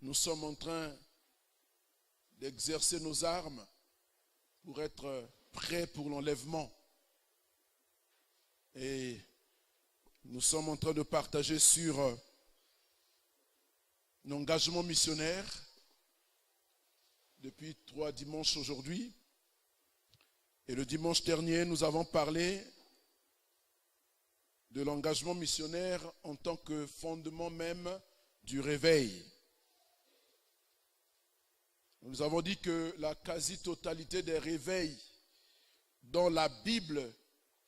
Nous sommes en train d'exercer nos armes pour être prêts pour l'enlèvement. Et nous sommes en train de partager sur l'engagement missionnaire depuis 3 dimanches aujourd'hui. Et le dimanche dernier, nous avons parlé de l'engagement missionnaire en tant que fondement même du réveil. Nous avons dit que la quasi-totalité des réveils dans la Bible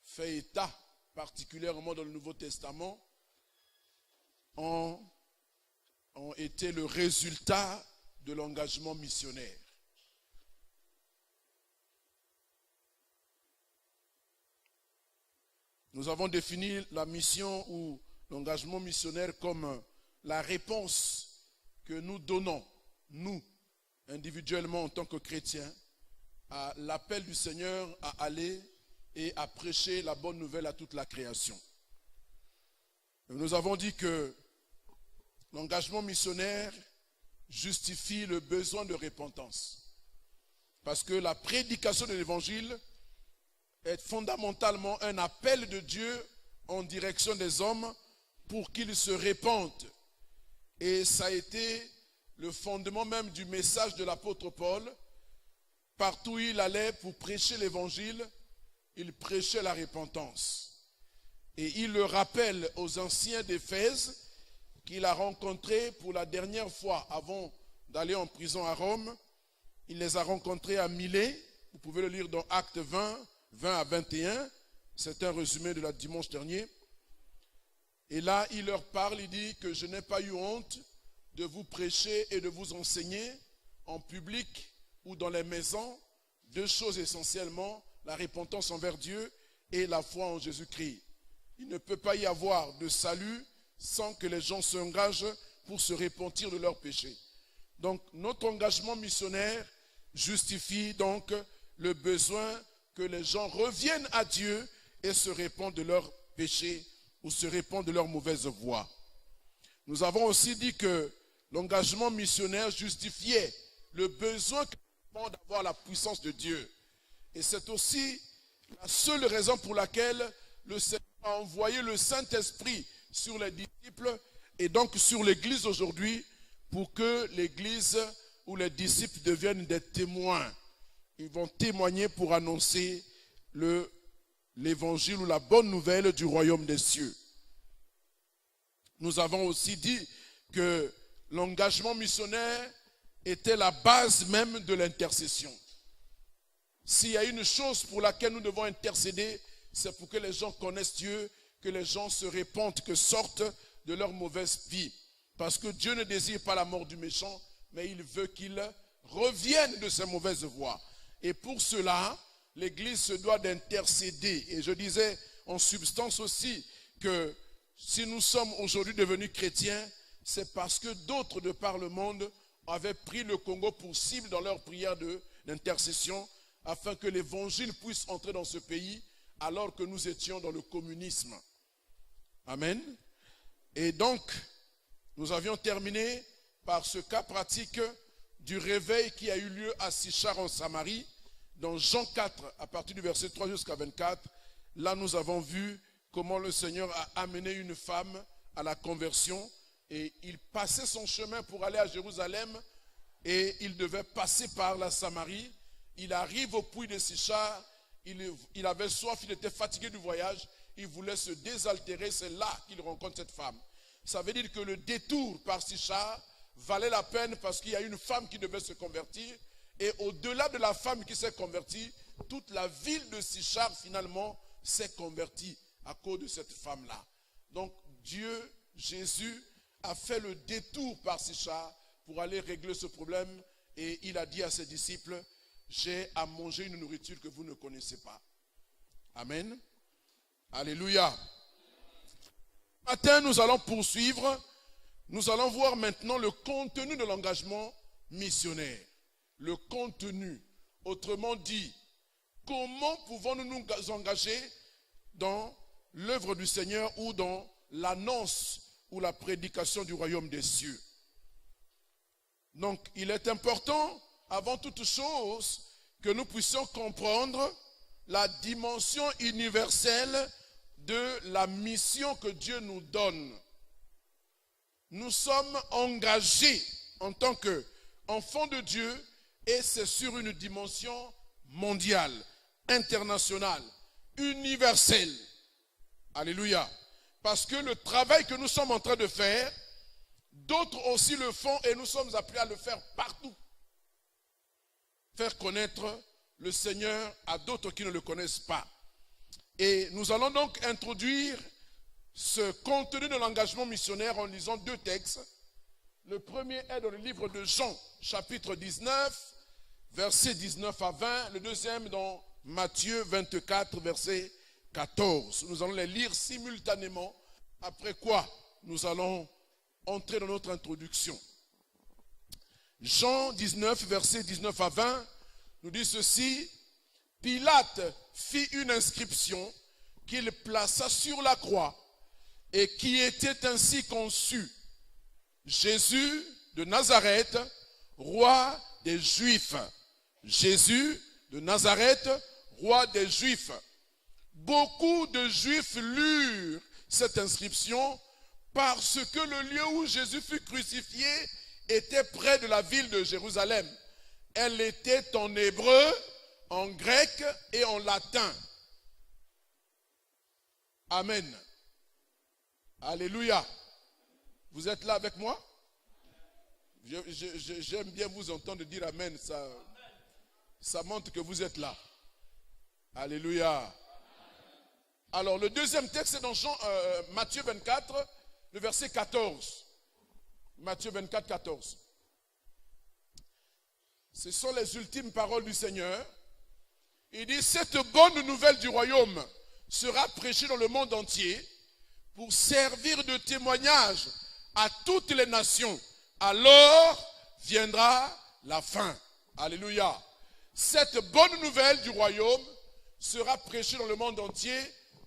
fait état, particulièrement dans le Nouveau Testament, ont été le résultat de l'engagement missionnaire. Nous avons défini la mission ou l'engagement missionnaire comme la réponse que nous donnons, nous, individuellement en tant que chrétiens, à l'appel du Seigneur à aller et à prêcher la bonne nouvelle à toute la création. Nous avons dit que l'engagement missionnaire justifie le besoin de repentance. Parce que la prédication de l'évangile est fondamentalement un appel de Dieu en direction des hommes pour qu'ils se répandent. Et ça a été le fondement même du message de l'apôtre Paul. Partout où il allait pour prêcher l'évangile, il prêchait la repentance. Et il le rappelle aux anciens d'Éphèse qu'il a rencontrés pour la dernière fois avant d'aller en prison à Rome. Il les a rencontrés à Milet. Vous pouvez le lire dans Actes 20, 20 à 21. C'est un résumé de la dimanche dernier. Et là, il leur parle, il dit que je n'ai pas eu honte de vous prêcher et de vous enseigner en public ou dans les maisons 2 choses essentiellement, la repentance envers Dieu et la foi en Jésus-Christ. Il ne peut pas y avoir de salut sans que les gens s'engagent pour se repentir de leurs péchés. Donc notre engagement missionnaire justifie donc le besoin que les gens reviennent à Dieu et se répandent de leurs péchés ou se répandent de leurs mauvaises voies. Nous avons aussi dit que l'engagement missionnaire justifiait le besoin d'avoir la puissance de Dieu. Et c'est aussi la seule raison pour laquelle le Seigneur a envoyé le Saint-Esprit sur les disciples et donc sur l'Église aujourd'hui pour que l'Église ou les disciples deviennent des témoins. Ils vont témoigner pour annoncer l'évangile ou la bonne nouvelle du royaume des cieux. Nous avons aussi dit que l'engagement missionnaire était la base même de l'intercession. S'il y a une chose pour laquelle nous devons intercéder, c'est pour que les gens connaissent Dieu, que les gens se répandent, que sortent de leur mauvaise vie. Parce que Dieu ne désire pas la mort du méchant, mais il veut qu'il revienne de ses mauvaises voies. Et pour cela, l'Église se doit d'intercéder. Et je disais en substance aussi que si nous sommes aujourd'hui devenus chrétiens, c'est parce que d'autres de par le monde avaient pris le Congo pour cible dans leur prière d'intercession afin que l'évangile puisse entrer dans ce pays alors que nous étions dans le communisme. Amen. Et donc, nous avions terminé par ce cas pratique du réveil qui a eu lieu à Sichar en Samarie, dans Jean 4, à partir du verset 3 jusqu'à 24. Là, nous avons vu comment le Seigneur a amené une femme à la conversion et il passait son chemin pour aller à Jérusalem et il devait passer par la Samarie. Il arrive au puits de Sichar, il avait soif, il était fatigué du voyage, il voulait se désaltérer, c'est là qu'il rencontre cette femme. Ça veut dire que le détour par Sichar valait la peine parce qu'il y a une femme qui devait se convertir et au-delà de la femme qui s'est convertie, toute la ville de Sichar finalement s'est convertie à cause de cette femme-là. Donc Dieu, Jésus, a fait le détour par Sichar pour aller régler ce problème et il a dit à ses disciples, j'ai à manger une nourriture que vous ne connaissez pas. Amen. Alléluia. Ce matin, nous allons poursuivre. Nous allons voir maintenant le contenu de l'engagement missionnaire. Le contenu. Autrement dit, comment pouvons-nous nous engager dans l'œuvre du Seigneur ou dans l'annonce ou la prédication du royaume des cieux? Donc, il est important, avant toute chose, que nous puissions comprendre la dimension universelle de la mission que Dieu nous donne. Nous sommes engagés en tant qu'enfants de Dieu et c'est sur une dimension mondiale, internationale, universelle. Alléluia. Parce que le travail que nous sommes en train de faire, d'autres aussi le font et nous sommes appelés à le faire partout. Faire connaître le Seigneur à d'autres qui ne le connaissent pas. Et nous allons donc introduire ce contenu de l'engagement missionnaire en lisant deux textes. Le premier est dans le livre de Jean, chapitre 19, versets 19 à 20. Le deuxième dans Matthieu 24, verset 14. Nous allons les lire simultanément, après quoi nous allons entrer dans notre introduction. Jean 19, versets 19 à 20, nous dit ceci. Pilate fit une inscription qu'il plaça sur la croix et qui était ainsi conçue. Jésus de Nazareth, roi des Juifs. Jésus de Nazareth, roi des Juifs. Beaucoup de Juifs lurent cette inscription parce que le lieu où Jésus fut crucifié était près de la ville de Jérusalem. Elle était en hébreu, en grec et en latin. Amen. Alléluia. Vous êtes là avec moi? J'aime bien vous entendre dire Amen. Ça montre que vous êtes là. Alléluia. Alors, le deuxième texte est dans Matthieu 24, le verset 14. Matthieu 24, 14. Ce sont les ultimes paroles du Seigneur. Il dit, cette bonne nouvelle du royaume sera prêchée dans le monde entier pour servir de témoignage à toutes les nations. Alors viendra la fin. Alléluia. Cette bonne nouvelle du royaume sera prêchée dans le monde entier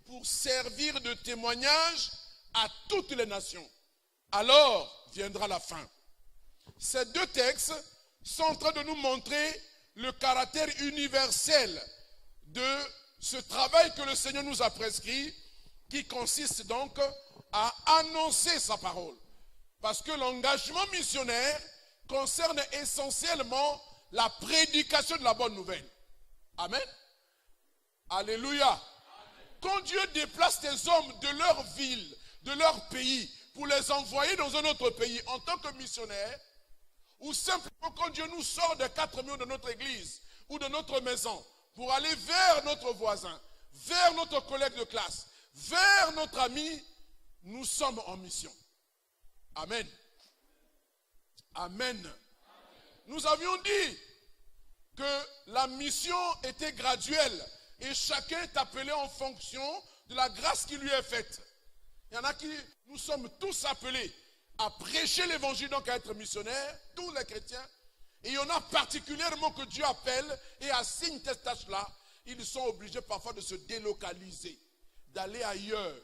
pour servir de témoignage à toutes les nations. Alors viendra la fin. Ces deux textes sont en train de nous montrer le caractère universel de ce travail que le Seigneur nous a prescrit, qui consiste donc à annoncer sa parole. Parce que l'engagement missionnaire concerne essentiellement la prédication de la bonne nouvelle. Amen. Alléluia. Amen. Quand Dieu déplace des hommes de leur ville, de leur pays, pour les envoyer dans un autre pays en tant que missionnaires, ou simplement quand Dieu nous sort des quatre murs de notre église ou de notre maison pour aller vers notre voisin, vers notre collègue de classe, vers notre ami, nous sommes en mission. Amen. Amen. Nous avions dit que la mission était graduelle et chacun est appelé en fonction de la grâce qui lui est faite. Il y en a qui, nous sommes tous appelés à prêcher l'évangile, donc à être missionnaires, tous les chrétiens. Et il y en a particulièrement que Dieu appelle et assigne cette tâche-là. Ils sont obligés parfois de se délocaliser, d'aller ailleurs,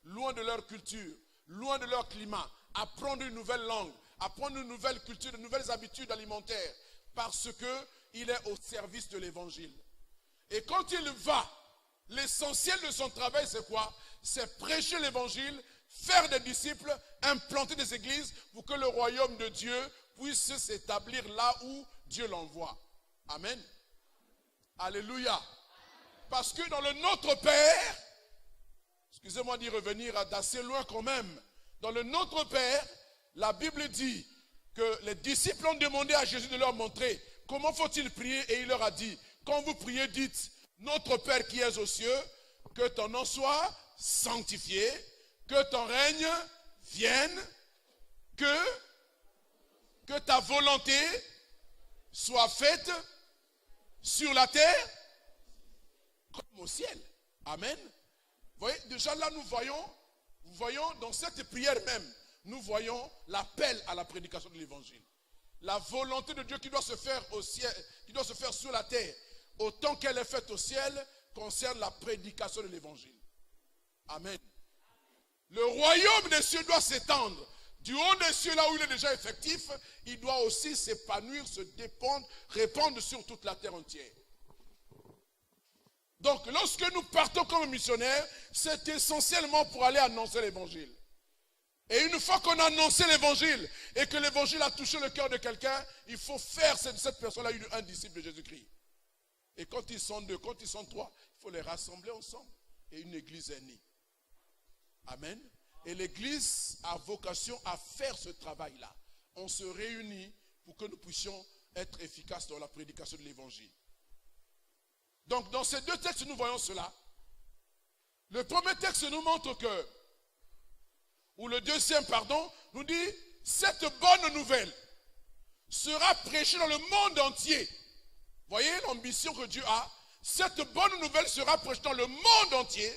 loin de leur culture, loin de leur climat, apprendre une nouvelle langue, apprendre une nouvelle culture, de nouvelles habitudes alimentaires, parce qu'il est au service de l'évangile. Et quand il va, l'essentiel de son travail, c'est quoi? C'est prêcher l'évangile, faire des disciples, implanter des églises pour que le royaume de Dieu puisse s'établir là où Dieu l'envoie. Amen. Alléluia. Parce que dans le Notre Père, excusez-moi d'y revenir d'assez loin quand même, dans le Notre Père, la Bible dit que les disciples ont demandé à Jésus de leur montrer comment faut-il prier et il leur a dit, quand vous priez, dites, Notre Père qui es aux cieux, que ton nom soit sanctifié, que ton règne vienne, que ta volonté soit faite sur la terre comme au ciel. Amen. Vous voyez, déjà là nous voyons dans cette prière même, nous voyons l'appel à la prédication de l'évangile. La volonté de Dieu qui doit se faire au ciel, qui doit se faire sur la terre, autant qu'elle est faite au ciel, concerne la prédication de l'évangile. Amen. Le royaume des cieux doit s'étendre. Du haut des cieux, là où il est déjà effectif, il doit aussi s'épanouir, se répandre sur toute la terre entière. Donc, lorsque nous partons comme missionnaires, c'est essentiellement pour aller annoncer l'évangile. Et une fois qu'on a annoncé l'évangile et que l'évangile a touché le cœur de quelqu'un, il faut faire de cette personne-là un disciple de Jésus-Christ. Et quand ils sont deux, quand ils sont trois, il faut les rassembler ensemble. Et une église est née. Amen. Et l'église a vocation à faire ce travail-là. On se réunit pour que nous puissions être efficaces dans la prédication de l'évangile. Donc, dans ces deux textes, nous voyons cela. Le premier texte nous montre que, ou le deuxième, pardon, nous dit, cette bonne nouvelle sera prêchée dans le monde entier. Voyez l'ambition que Dieu a. Cette bonne nouvelle sera prêchée dans le monde entier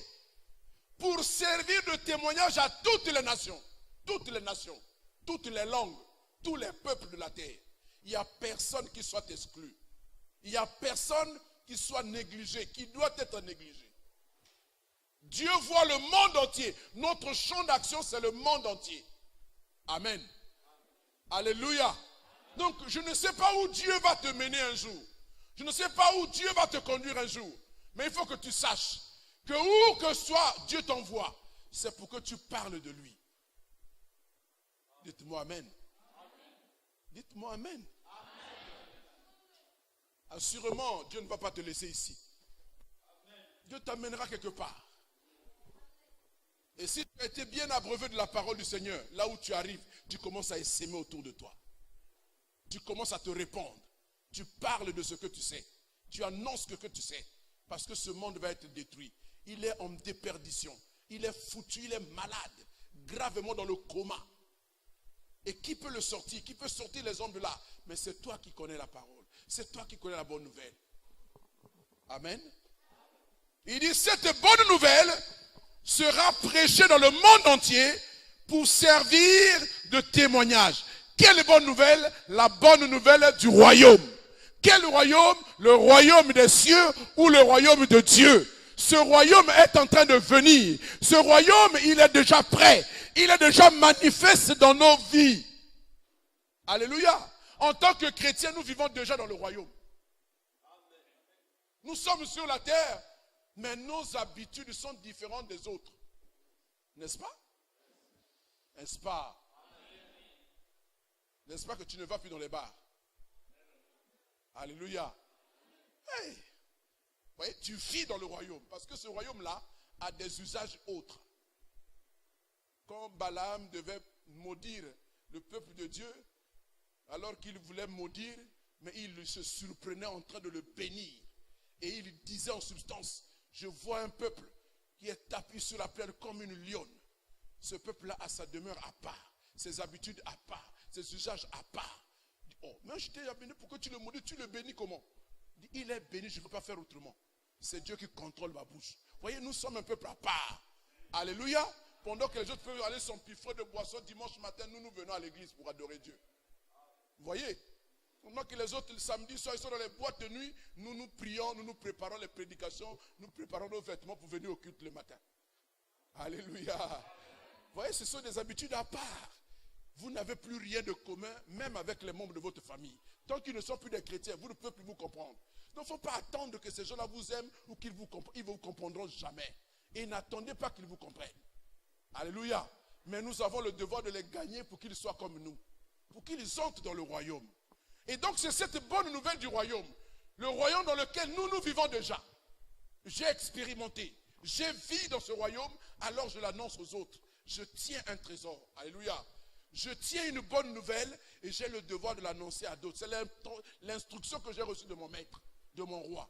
pour servir de témoignage à toutes les nations, toutes les langues, tous les peuples de la terre. Il n'y a personne qui soit exclu. Il n'y a personne qui soit négligé, qui doit être négligé. Dieu voit le monde entier. Notre champ d'action, c'est le monde entier. Amen. Alléluia. Donc, je ne sais pas où Dieu va te mener un jour. Je ne sais pas où Dieu va te conduire un jour. Mais il faut que tu saches que où que soit Dieu t'envoie, c'est pour que tu parles de lui. Dites-moi amen. Dites-moi amen. Assurément, Dieu ne va pas te laisser ici. Dieu t'amènera quelque part. Et si tu as été bien abreuvé de la parole du Seigneur, là où tu arrives, tu commences à essaimer autour de toi. Tu commences à te répandre. Tu parles de ce que tu sais. Tu annonces ce que tu sais. Parce que ce monde va être détruit. Il est en déperdition. Il est foutu, il est malade. Gravement dans le coma. Et qui peut le sortir? Qui peut sortir les hommes de là? Mais c'est toi qui connais la parole. C'est toi qui connais la bonne nouvelle. Amen. Il dit, cette bonne nouvelle sera prêchée dans le monde entier pour servir de témoignage. Quelle bonne nouvelle? La bonne nouvelle du royaume. Quel royaume? Le royaume des cieux ou le royaume de Dieu. Ce royaume est en train de venir. Ce royaume, il est déjà prêt. Il est déjà manifeste dans nos vies. Alléluia. En tant que chrétiens, nous vivons déjà dans le royaume. Nous sommes sur la terre, mais nos habitudes sont différentes des autres. N'est-ce pas? N'est-ce pas? N'est-ce pas que tu ne vas plus dans les bars? Alléluia. Hey. Vous voyez, tu vis dans le royaume. Parce que ce royaume-là a des usages autres. Quand Balaam devait maudire le peuple de Dieu, alors qu'il voulait maudire, mais il se surprenait en train de le bénir. Et il disait en substance, je vois un peuple qui est tapis sur la plaine comme une lionne. Ce peuple-là a sa demeure à part, ses habitudes à part, ses usages à part. Oh, mais je t'ai béni, pourquoi tu le maudis? Tu le bénis comment? Il est béni, je ne peux pas faire autrement. C'est Dieu qui contrôle ma bouche. Vous voyez, nous sommes un peuple à part. Alléluia. Pendant que les autres peuvent aller s'empiffrer de boissons dimanche matin, nous venons à l'église pour adorer Dieu. Vous voyez? Pendant que les autres, le samedi soir, ils sont dans les boîtes de nuit, nous prions, nous préparons les prédications, nous préparons nos vêtements pour venir au culte le matin. Alléluia. Vous voyez, ce sont des habitudes à part. Vous n'avez plus rien de commun, même avec les membres de votre famille. Tant qu'ils ne sont plus des chrétiens, vous ne pouvez plus vous comprendre. Donc, il ne faut pas attendre que ces gens-là vous aiment ou qu'ils vous comprennent. Ils ne vous comprendront jamais. Et n'attendez pas qu'ils vous comprennent. Alléluia. Mais nous avons le devoir de les gagner pour qu'ils soient comme nous. Pour qu'ils entrent dans le royaume. Et donc, c'est cette bonne nouvelle du royaume. Le royaume dans lequel nous vivons déjà. J'ai expérimenté. J'ai vécu dans ce royaume, alors je l'annonce aux autres. Je tiens un trésor. Alléluia. Je tiens une bonne nouvelle et j'ai le devoir de l'annoncer à d'autres. C'est l'instruction que j'ai reçue de mon maître, de mon roi.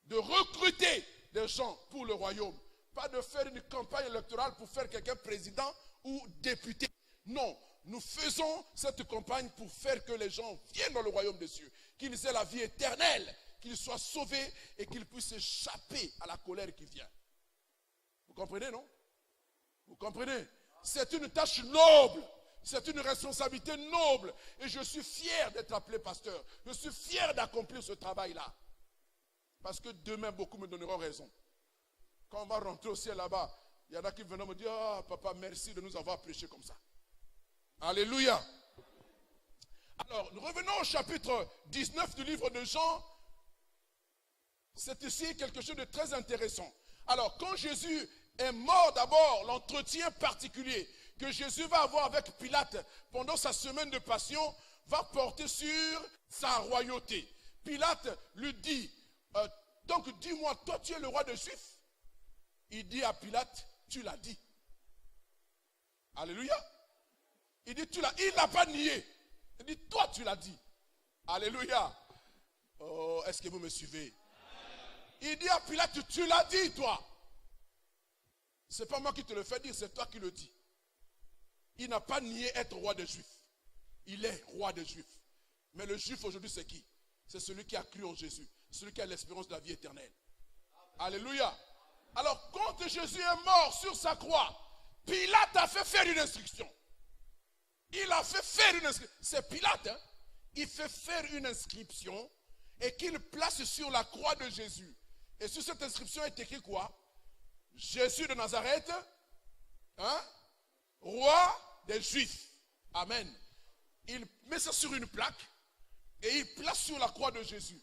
De recruter des gens pour le royaume. Pas de faire une campagne électorale pour faire quelqu'un président ou député. Non, nous faisons cette campagne pour faire que les gens viennent dans le royaume des cieux. Qu'ils aient la vie éternelle, qu'ils soient sauvés et qu'ils puissent échapper à la colère qui vient. Vous comprenez, non? Vous comprenez? C'est une tâche noble. C'est une responsabilité noble. Et je suis fier d'être appelé pasteur. Je suis fier d'accomplir ce travail-là. Parce que demain, beaucoup me donneront raison. Quand on va rentrer au ciel là-bas, il y en a qui viendront me dire, ah, papa, merci de nous avoir prêché comme ça. Alléluia. Alors, nous revenons au chapitre 19 du livre de Jean. C'est ici quelque chose de très intéressant. Alors, quand Jésus est mort d'abord, l'entretien particulier que Jésus va avoir avec Pilate pendant sa semaine de passion va porter sur sa royauté. Pilate lui dit, donc dis-moi, toi tu es le roi des Juifs. Il dit à Pilate, tu l'as dit. Alléluia. Il dit, il n'a pas nié. Il dit, toi tu l'as dit. Alléluia. Oh, est-ce que vous me suivez? Il dit à Pilate, tu l'as dit toi. Ce n'est pas moi qui te le fais dire, c'est toi qui le dis. Il n'a pas nié être roi des Juifs. Il est roi des Juifs. Mais le Juif aujourd'hui c'est qui? C'est celui qui a cru en Jésus. Celui qui a l'espérance de la vie éternelle. Alléluia. Alors quand Jésus est mort sur sa croix, Pilate a fait faire une instruction. Il a fait faire une inscription. C'est Pilate, hein? Il fait faire une inscription et qu'il place sur la croix de Jésus. Et sur cette inscription est écrit quoi? Jésus de Nazareth, hein? Roi des Juifs. Amen. Il met ça sur une plaque et il place sur la croix de Jésus.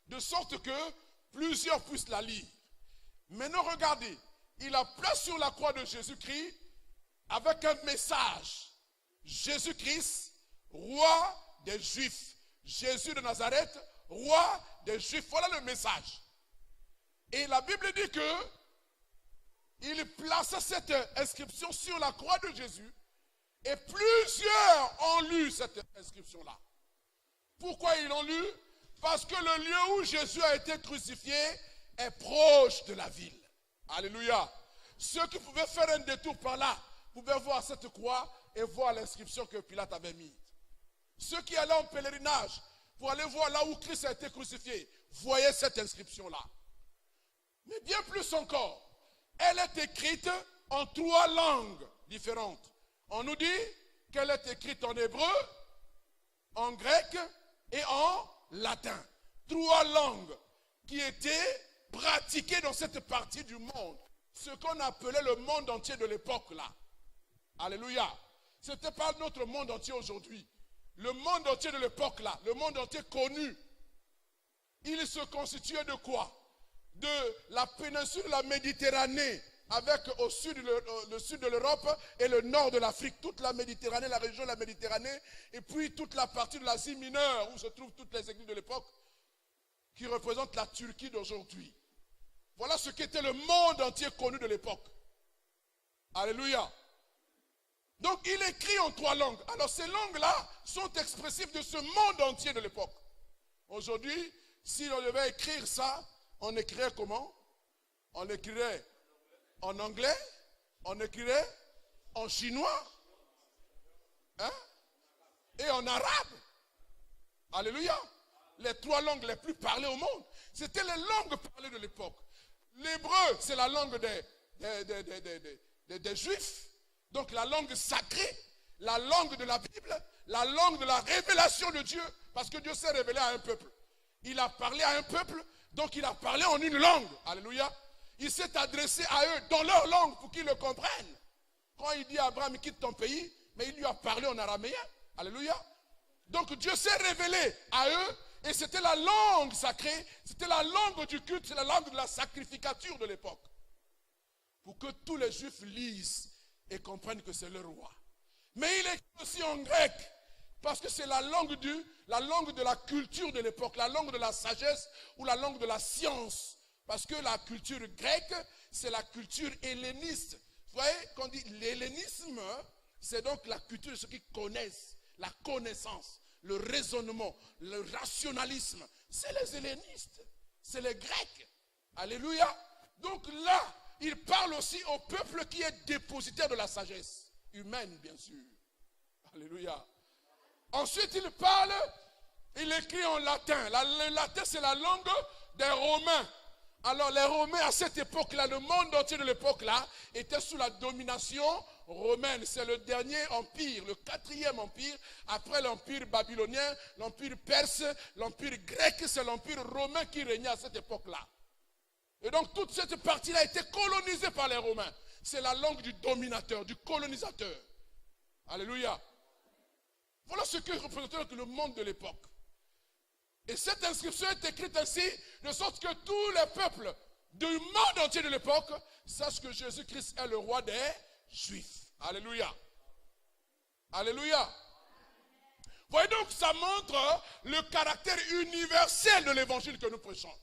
De sorte que plusieurs puissent la lire. Maintenant regardez, il la place sur la croix de Jésus-Christ avec un message. Jésus-Christ, roi des Juifs. Jésus de Nazareth, roi des Juifs. Voilà le message. Et la Bible dit que il place cette inscription sur la croix de Jésus et plusieurs ont lu cette inscription-là. Pourquoi ils l'ont lu? Parce que le lieu où Jésus a été crucifié est proche de la ville. Alléluia. Ceux qui pouvaient faire un détour par là pouvaient voir cette croix et voir l'inscription que Pilate avait mise. Ceux qui allaient en pèlerinage pour aller voir là où Christ a été crucifié voyaient cette inscription-là. Mais bien plus encore, elle est écrite en 3 langues différentes. On nous dit qu'elle est écrite en hébreu, en grec et en latin. 3 langues qui étaient pratiquées dans cette partie du monde. Ce qu'on appelait le monde entier de l'époque là. Alléluia. Ce n'était pas notre monde entier aujourd'hui. Le monde entier de l'époque là, le monde entier connu, il se constituait de quoi? De la péninsule de la Méditerranée, avec au sud le sud de l'Europe et le nord de l'Afrique, toute la Méditerranée, la région de la Méditerranée, et puis toute la partie de l'Asie mineure, où se trouvent toutes les églises de l'époque, qui représentent la Turquie d'aujourd'hui. Voilà ce qu'était le monde entier connu de l'époque. Alléluia. Donc il écrit en 3 langues. Alors ces langues-là sont expressives de ce monde entier de l'époque. Aujourd'hui, si on devait écrire ça, on écrirait comment? On écrirait en anglais, on écrirait en chinois, hein? Et en arabe. Alléluia. Les 3 langues les plus parlées au monde. C'était les langues parlées de l'époque. L'hébreu, c'est la langue des Juifs. Donc la langue sacrée, la langue de la Bible, la langue de la révélation de Dieu. Parce que Dieu s'est révélé à un peuple. Il a parlé à un peuple, donc il a parlé en une langue. Alléluia. Il s'est adressé à eux dans leur langue pour qu'ils le comprennent. Quand il dit à Abraham, quitte ton pays, mais il lui a parlé en araméen. Alléluia. Donc Dieu s'est révélé à eux et c'était la langue sacrée, c'était la langue du culte, c'est la langue de la sacrificature de l'époque. Pour que tous les Juifs lisent et comprennent que c'est leur roi. Mais il est aussi en grec, parce que c'est la langue de la culture de l'époque, la langue de la sagesse ou la langue de la science. Parce que la culture grecque, c'est la culture helléniste. Vous voyez, quand on dit l'hellénisme, c'est donc la culture de ceux qui connaissent, la connaissance, le raisonnement, le rationalisme. C'est les hellénistes, c'est les Grecs. Alléluia. Donc là, il parle aussi au peuple qui est dépositaire de la sagesse humaine, bien sûr. Alléluia. Ensuite, il parle, il écrit en latin. Le latin, c'est la langue des Romains. Alors les Romains à cette époque-là, le monde entier de l'époque-là, était sous la domination romaine. C'est le dernier empire, le 4e empire, après l'empire babylonien, l'empire perse, l'empire grec, c'est l'empire romain qui régnait à cette époque-là. Et donc toute cette partie-là a été colonisée par les Romains. C'est la langue du dominateur, du colonisateur. Alléluia. Voilà ce que représentait le monde de l'époque. Et cette inscription est écrite ainsi, de sorte que tous les peuples du monde entier de l'époque sachent que Jésus-Christ est le roi des Juifs. Alléluia. Alléluia. Voyez donc, ça montre le caractère universel de l'évangile que nous prêchons.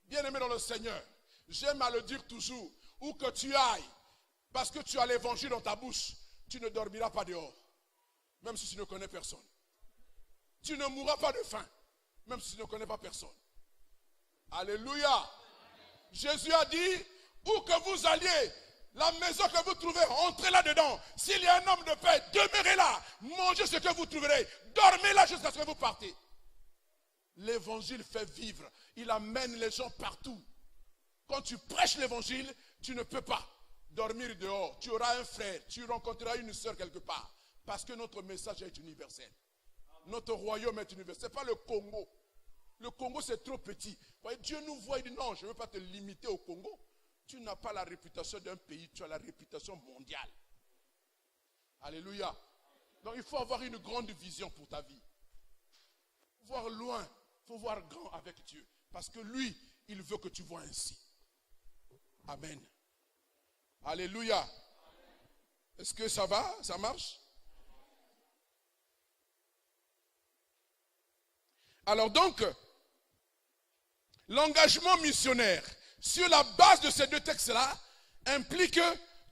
Bien-aimé dans le Seigneur, j'aime à le dire toujours, où que tu ailles, parce que tu as l'évangile dans ta bouche, tu ne dormiras pas dehors, même si tu ne connais personne. Tu ne mourras pas de faim, même si tu ne connais pas personne. Alléluia. Jésus a dit, où que vous alliez, la maison que vous trouvez, entrez là-dedans. S'il y a un homme de paix, demeurez là. Mangez ce que vous trouverez. Dormez là jusqu'à ce que vous partez. L'évangile fait vivre. Il amène les gens partout. Quand tu prêches l'évangile, tu ne peux pas dormir dehors. Tu auras un frère, tu rencontreras une soeur quelque part. Parce que notre message est universel. Notre royaume est universel. Ce n'est pas le Congo. Le Congo, c'est trop petit. Voyez, Dieu nous voit, il dit non, je ne veux pas te limiter au Congo. Tu n'as pas la réputation d'un pays, tu as la réputation mondiale. Alléluia. Donc il faut avoir une grande vision pour ta vie. Il faut voir loin, il faut voir grand avec Dieu. Parce que lui, il veut que tu vois ainsi. Amen. Alléluia. Est-ce que ça va? Ça marche? Alors donc, l'engagement missionnaire, sur la base de ces deux textes-là, implique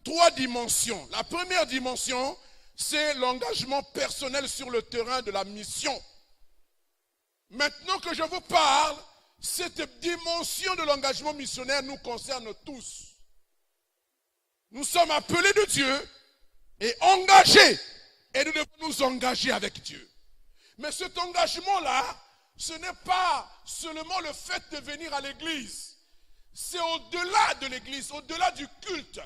3 dimensions. La première dimension, c'est l'engagement personnel sur le terrain de la mission. Maintenant que je vous parle, cette dimension de l'engagement missionnaire nous concerne tous. Nous sommes appelés de Dieu et engagés. Et nous devons nous engager avec Dieu. Mais cet engagement-là, ce n'est pas seulement le fait de venir à l'église. C'est au-delà de l'église, au-delà du culte.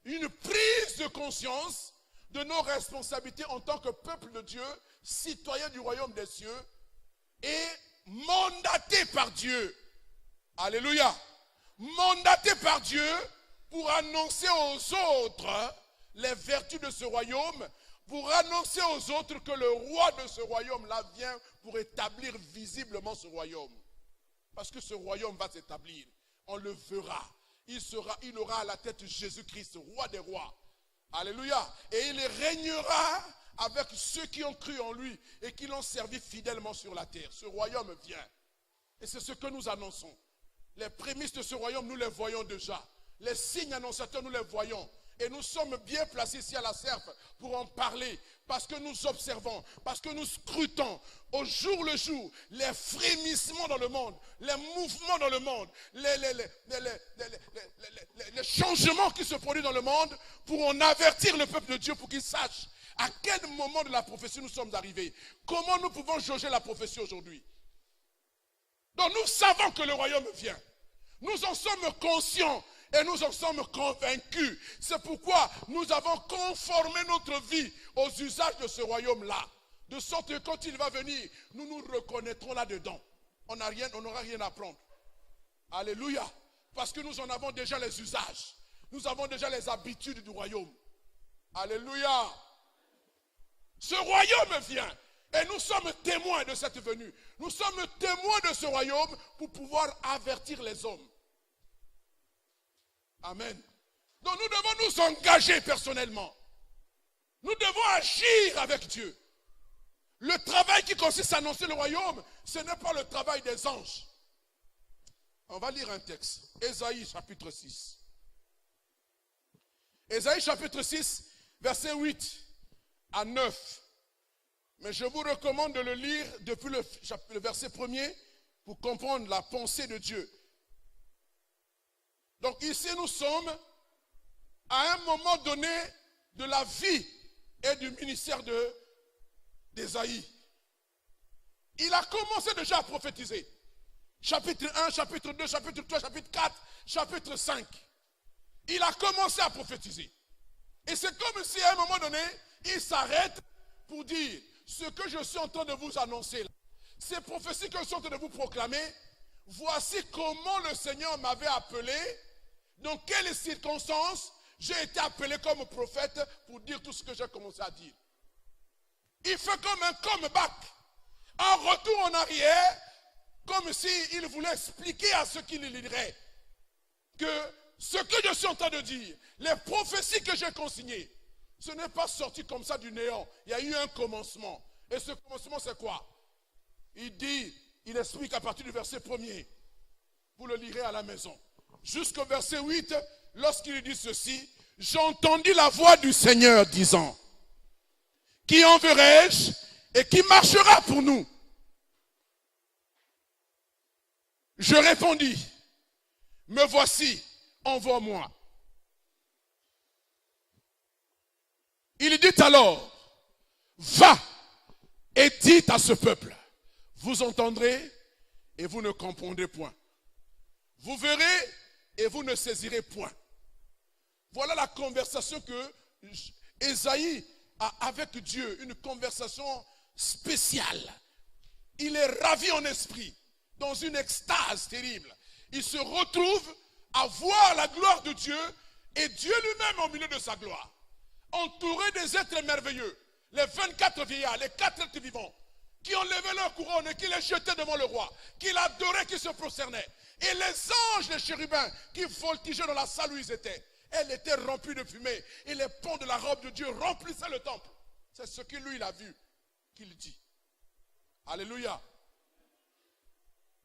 Une prise de conscience de nos responsabilités en tant que peuple de Dieu, citoyen du royaume des cieux, et mandaté par Dieu. Alléluia. Mandaté par Dieu pour annoncer aux autres les vertus de ce royaume, pour annoncer aux autres que le roi de ce royaume-là vient pour établir visiblement ce royaume. Parce que ce royaume va s'établir. On le verra. Il aura à la tête Jésus-Christ, roi des rois. Alléluia. Et il régnera avec ceux qui ont cru en lui et qui l'ont servi fidèlement sur la terre. Ce royaume vient. Et c'est ce que nous annonçons. Les prémices de ce royaume, nous les voyons déjà. Les signes annonciateurs, nous les voyons. Et nous sommes bien placés ici à la Serpe pour en parler. Parce que nous observons, parce que nous scrutons au jour le jour les frémissements dans le monde, les mouvements dans le monde, les changements qui se produisent dans le monde pour en avertir le peuple de Dieu pour qu'il sache à quel moment de la prophétie nous sommes arrivés. Comment nous pouvons jauger la prophétie aujourd'hui. Donc nous savons que le royaume vient. Nous en sommes conscients. Et nous en sommes convaincus. C'est pourquoi nous avons conformé notre vie aux usages de ce royaume-là. De sorte que quand il va venir, nous nous reconnaîtrons là-dedans. On n'aura rien à prendre. Alléluia. Parce que nous en avons déjà les usages. Nous avons déjà les habitudes du royaume. Alléluia. Ce royaume vient. Et nous sommes témoins de cette venue. Nous sommes témoins de ce royaume pour pouvoir avertir les hommes. Amen. Donc nous devons nous engager personnellement. Nous devons agir avec Dieu. Le travail qui consiste à annoncer le royaume, ce n'est pas le travail des anges. On va lire un texte. Ésaïe chapitre 6. Ésaïe chapitre 6, versets 8 à 9. Mais je vous recommande de le lire depuis le verset 1er pour comprendre la pensée de Dieu. Donc ici nous sommes à un moment donné de la vie et du ministère d'Ésaïe. Il a commencé déjà à prophétiser. chapitre 1, chapitre 2, chapitre 3, chapitre 4, chapitre 5. Il a commencé à prophétiser. Et c'est comme si à un moment donné, il s'arrête pour dire, ce que je suis en train de vous annoncer, là, ces prophéties que je suis en train de vous proclamer, voici comment le Seigneur m'avait appelé, dans quelles circonstances j'ai été appelé comme prophète pour dire tout ce que j'ai commencé à dire. Il fait comme un comeback, un retour en arrière, comme s'il voulait expliquer à ceux qui le liraient que ce que je suis en train de dire, les prophéties que j'ai consignées, ce n'est pas sorti comme ça du néant. Il y a eu un commencement. Et ce commencement, c'est quoi? Il dit, il explique à partir du verset 1er. Vous le lirez à la maison. Jusqu'au verset 8, lorsqu'il dit ceci, j'entendis la voix du Seigneur disant, qui enverrai-je et qui marchera pour nous? Je répondis, me voici, envoie-moi. Il dit alors, va et dites à ce peuple, vous entendrez et vous ne comprendrez point. Vous verrez et vous ne saisirez point. Voilà la conversation que Ésaïe a avec Dieu, une conversation spéciale. Il est ravi en esprit, dans une extase terrible. Il se retrouve à voir la gloire de Dieu et Dieu lui-même au milieu de sa gloire. Entouré des êtres merveilleux, les 24 vieillards, les 4 êtres vivants, qui ont levé leur couronne et qui les jetaient devant le roi, qui l'adoraient, qui se prosternaient. Et les anges, les chérubins, qui voltigeaient dans la salle où ils étaient. Elle était remplie de fumée. Et les ponts de la robe de Dieu remplissaient le temple. C'est ce que lui, il a vu, qu'il dit. Alléluia.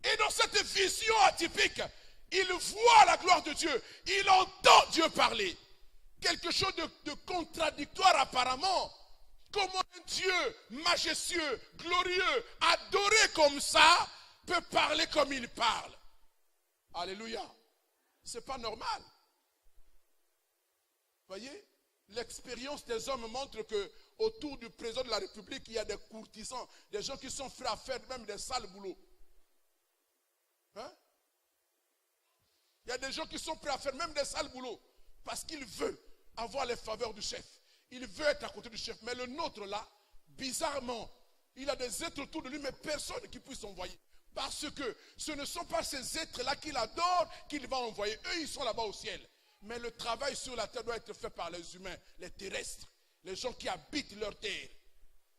Et dans cette vision atypique, il voit la gloire de Dieu. Il entend Dieu parler. Quelque chose de contradictoire apparemment. Comment un Dieu majestueux, glorieux, adoré comme ça, peut parler comme il parle? Alléluia. C'est pas normal. Voyez, l'expérience des hommes montre que autour du président de la République, il y a des courtisans, des gens qui sont prêts à faire même des sales boulots. Hein? Il y a des gens qui sont prêts à faire même des sales boulots parce qu'ils veulent avoir les faveurs du chef. Il veut être à côté du chef. Mais le nôtre là, bizarrement, il a des êtres autour de lui, mais personne qui puisse envoyer. Parce que ce ne sont pas ces êtres-là qu'il adore qu'il va envoyer. Eux, ils sont là-bas au ciel. Mais le travail sur la terre doit être fait par les humains, les terrestres, les gens qui habitent leur terre.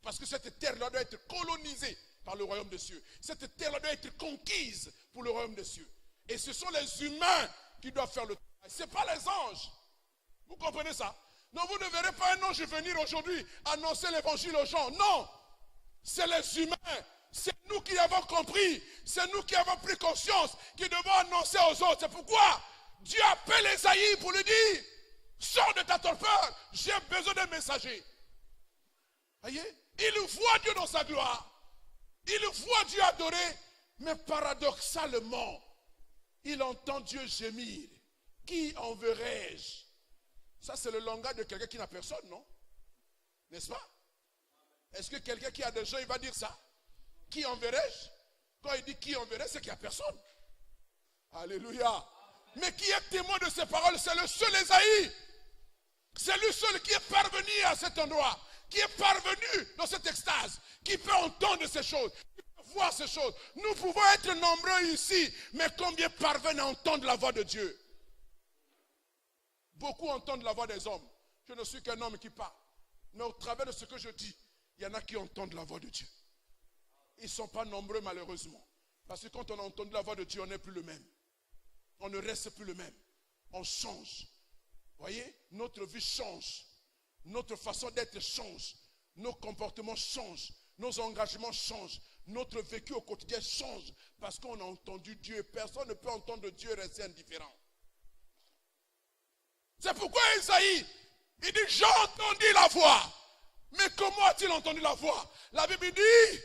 Parce que cette terre-là doit être colonisée par le royaume des cieux. Cette terre-là doit être conquise pour le royaume des cieux. Et ce sont les humains qui doivent faire le travail. Ce n'est pas les anges. Vous comprenez ça? Non, vous ne verrez pas un ange venir aujourd'hui annoncer l'évangile aux gens. Non, c'est les humains. C'est nous qui avons compris. C'est nous qui avons pris conscience qui devons annoncer aux autres. C'est pourquoi Dieu appelle Ésaïe pour lui dire, sors de ta torpeur, j'ai besoin d'un messager. Voyez? Il voit Dieu dans sa gloire. Il voit Dieu adoré. Mais paradoxalement, il entend Dieu gémir. Qui enverrai-je? Ça, c'est le langage de quelqu'un qui n'a personne, non? N'est-ce pas? Est-ce que quelqu'un qui a des gens, il va dire ça? Qui enverrai-je? Quand il dit qui enverrai, c'est qu'il n'y a personne. Alléluia. Mais qui est témoin de ces paroles? C'est le seul Ésaïe. C'est lui seul qui est parvenu à cet endroit, qui est parvenu dans cette extase, qui peut entendre ces choses, qui peut voir ces choses. Nous pouvons être nombreux ici, mais combien parviennent à entendre la voix de Dieu? Beaucoup entendent la voix des hommes. Je ne suis qu'un homme qui parle. Mais au travers de ce que je dis, il y en a qui entendent la voix de Dieu. Ils ne sont pas nombreux malheureusement. Parce que quand on a entendu la voix de Dieu, on n'est plus le même. On ne reste plus le même. On change. Voyez, notre vie change. Notre façon d'être change. Nos comportements changent. Nos engagements changent. Notre vécu au quotidien change. Parce qu'on a entendu Dieu. Personne ne peut entendre Dieu et rester indifférent. C'est pourquoi Ésaïe, il dit, j'ai entendu la voix. Mais comment a-t-il entendu la voix? La Bible dit,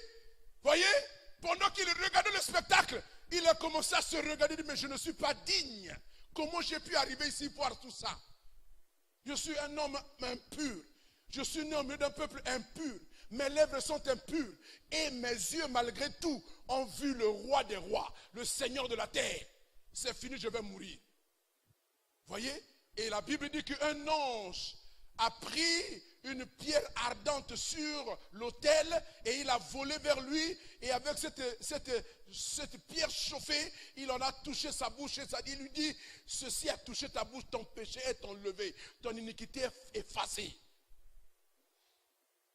voyez, pendant qu'il regardait le spectacle, il a commencé à se regarder, il dit, mais je ne suis pas digne. Comment j'ai pu arriver ici voir tout ça? Je suis un homme impur. Je suis né au milieu d'un peuple impur. Mes lèvres sont impures et mes yeux, malgré tout, ont vu le roi des rois, le Seigneur de la terre. C'est fini, je vais mourir. Voyez? Et la Bible dit qu'un ange a pris une pierre ardente sur l'autel et il a volé vers lui. Et avec cette pierre chauffée, il en a touché sa bouche et il lui dit, ceci a touché ta bouche, ton péché est enlevé, ton iniquité est effacée.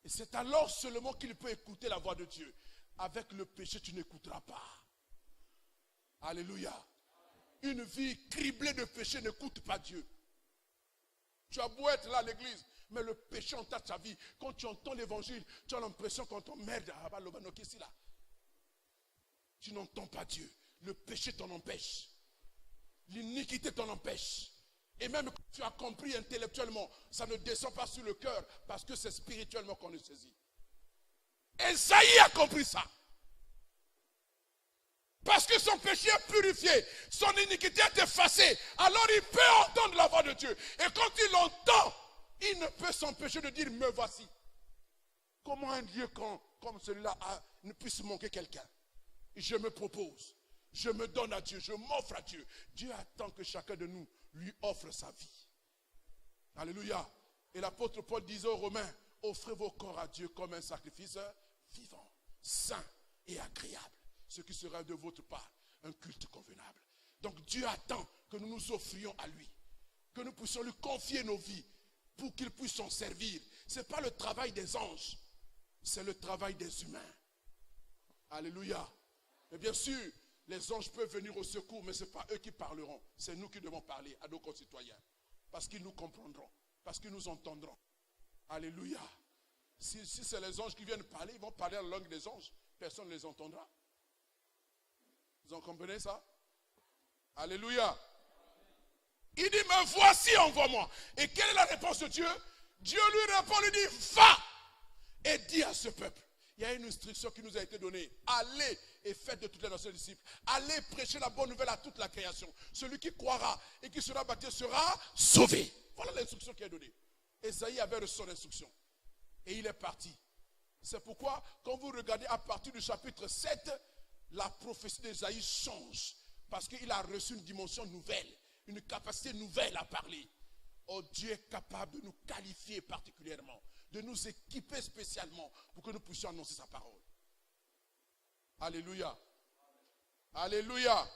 Et c'est alors seulement qu'il peut écouter la voix de Dieu. Avec le péché, tu n'écouteras pas. Alléluia. Une vie criblée de péché n'écoute pas Dieu. Tu as beau être là à l'église, mais le péché entame ta vie. Quand tu entends l'évangile, tu as l'impression qu'on t'emmerde. Tu n'entends pas Dieu. Le péché t'en empêche. L'iniquité t'en empêche. Et même quand tu as compris intellectuellement, ça ne descend pas sur le cœur parce que c'est spirituellement qu'on le saisit. Esaïe a compris ça. Parce que son péché est purifié, son iniquité est effacée, alors il peut entendre la voix de Dieu. Et quand il l'entend, il ne peut s'empêcher de dire, me voici. Comment un Dieu comme celui-là ne puisse manquer quelqu'un? Je me propose, je me donne à Dieu, je m'offre à Dieu. Dieu attend que chacun de nous lui offre sa vie. Alléluia. Et l'apôtre Paul disait aux Romains, offrez vos corps à Dieu comme un sacrifice vivant, saint et agréable. Ce qui sera de votre part un culte convenable. Donc Dieu attend que nous nous offrions à lui, que nous puissions lui confier nos vies pour qu'il puisse s'en servir. Ce n'est pas le travail des anges, c'est le travail des humains. Alléluia. Mais bien sûr, les anges peuvent venir au secours, mais ce n'est pas eux qui parleront. C'est nous qui devons parler à nos concitoyens. Parce qu'ils nous comprendront, parce qu'ils nous entendront. Alléluia. Si c'est les anges qui viennent parler, ils vont parler la langue des anges. Personne ne les entendra. Vous en comprenez ça? Alléluia. Il dit, me voici, envoie-moi. Et quelle est la réponse de Dieu? Dieu lui répond, lui dit, va et dis à ce peuple. Il y a une instruction qui nous a été donnée. Allez et faites de toutes les nations disciples. Allez prêcher la bonne nouvelle à toute la création. Celui qui croira et qui sera baptisé sera sauvé. Voilà l'instruction qui est donnée. Esaïe avait reçu son instruction. Et il est parti. C'est pourquoi, quand vous regardez à partir du chapitre 7, la prophétie d'Esaïe change. Parce qu'il a reçu une dimension nouvelle, une capacité nouvelle à parler. Oh, Dieu est capable de nous qualifier particulièrement, de nous équiper spécialement pour que nous puissions annoncer sa parole. Alléluia. Alléluia.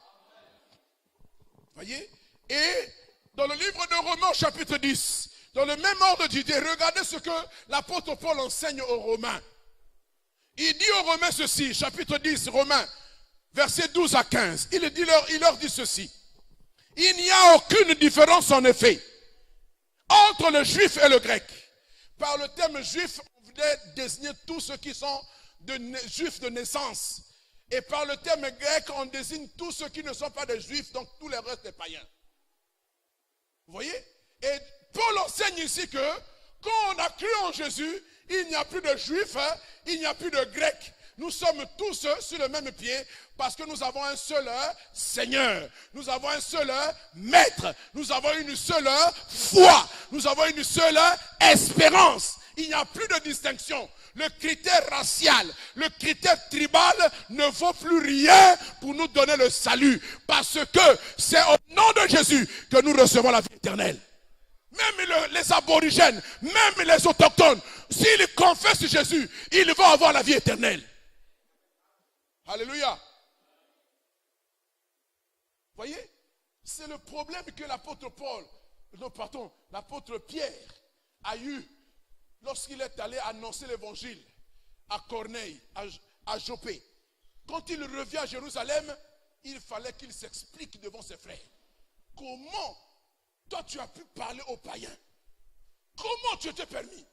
Voyez? Et dans le livre de Romains, chapitre 10, dans le même ordre d'idée, regardez ce que l'apôtre Paul enseigne aux Romains. Il dit aux Romains ceci, chapitre 10, Romains, versets 12 à 15. Il leur dit ceci. Il n'y a aucune différence en effet entre le juif et le grec. Par le terme juif, on voulait désigner tous ceux qui sont juifs de naissance. Et par le terme grec, on désigne tous ceux qui ne sont pas des juifs, donc tous les restes des païens. Vous voyez? Et Paul enseigne ici que quand on a cru en Jésus, il n'y a plus de juifs, il n'y a plus de grecs. Nous sommes tous sur le même pied parce que nous avons un seul Seigneur. Nous avons un seul Maître. Nous avons une seule foi. Nous avons une seule espérance. Il n'y a plus de distinction. Le critère racial, le critère tribal ne vaut plus rien pour nous donner le salut. Parce que c'est au nom de Jésus que nous recevons la vie éternelle. Même les aborigènes, même les autochtones, s'ils confessent Jésus, ils vont avoir la vie éternelle. Alléluia. Voyez, c'est le problème que l'apôtre l'apôtre Pierre a eu lorsqu'il est allé annoncer l'évangile à Corneille, à Joppé. Quand il revient à Jérusalem, il fallait qu'il s'explique devant ses frères. Comment toi tu as pu parler aux païens? Comment tu t'es permis?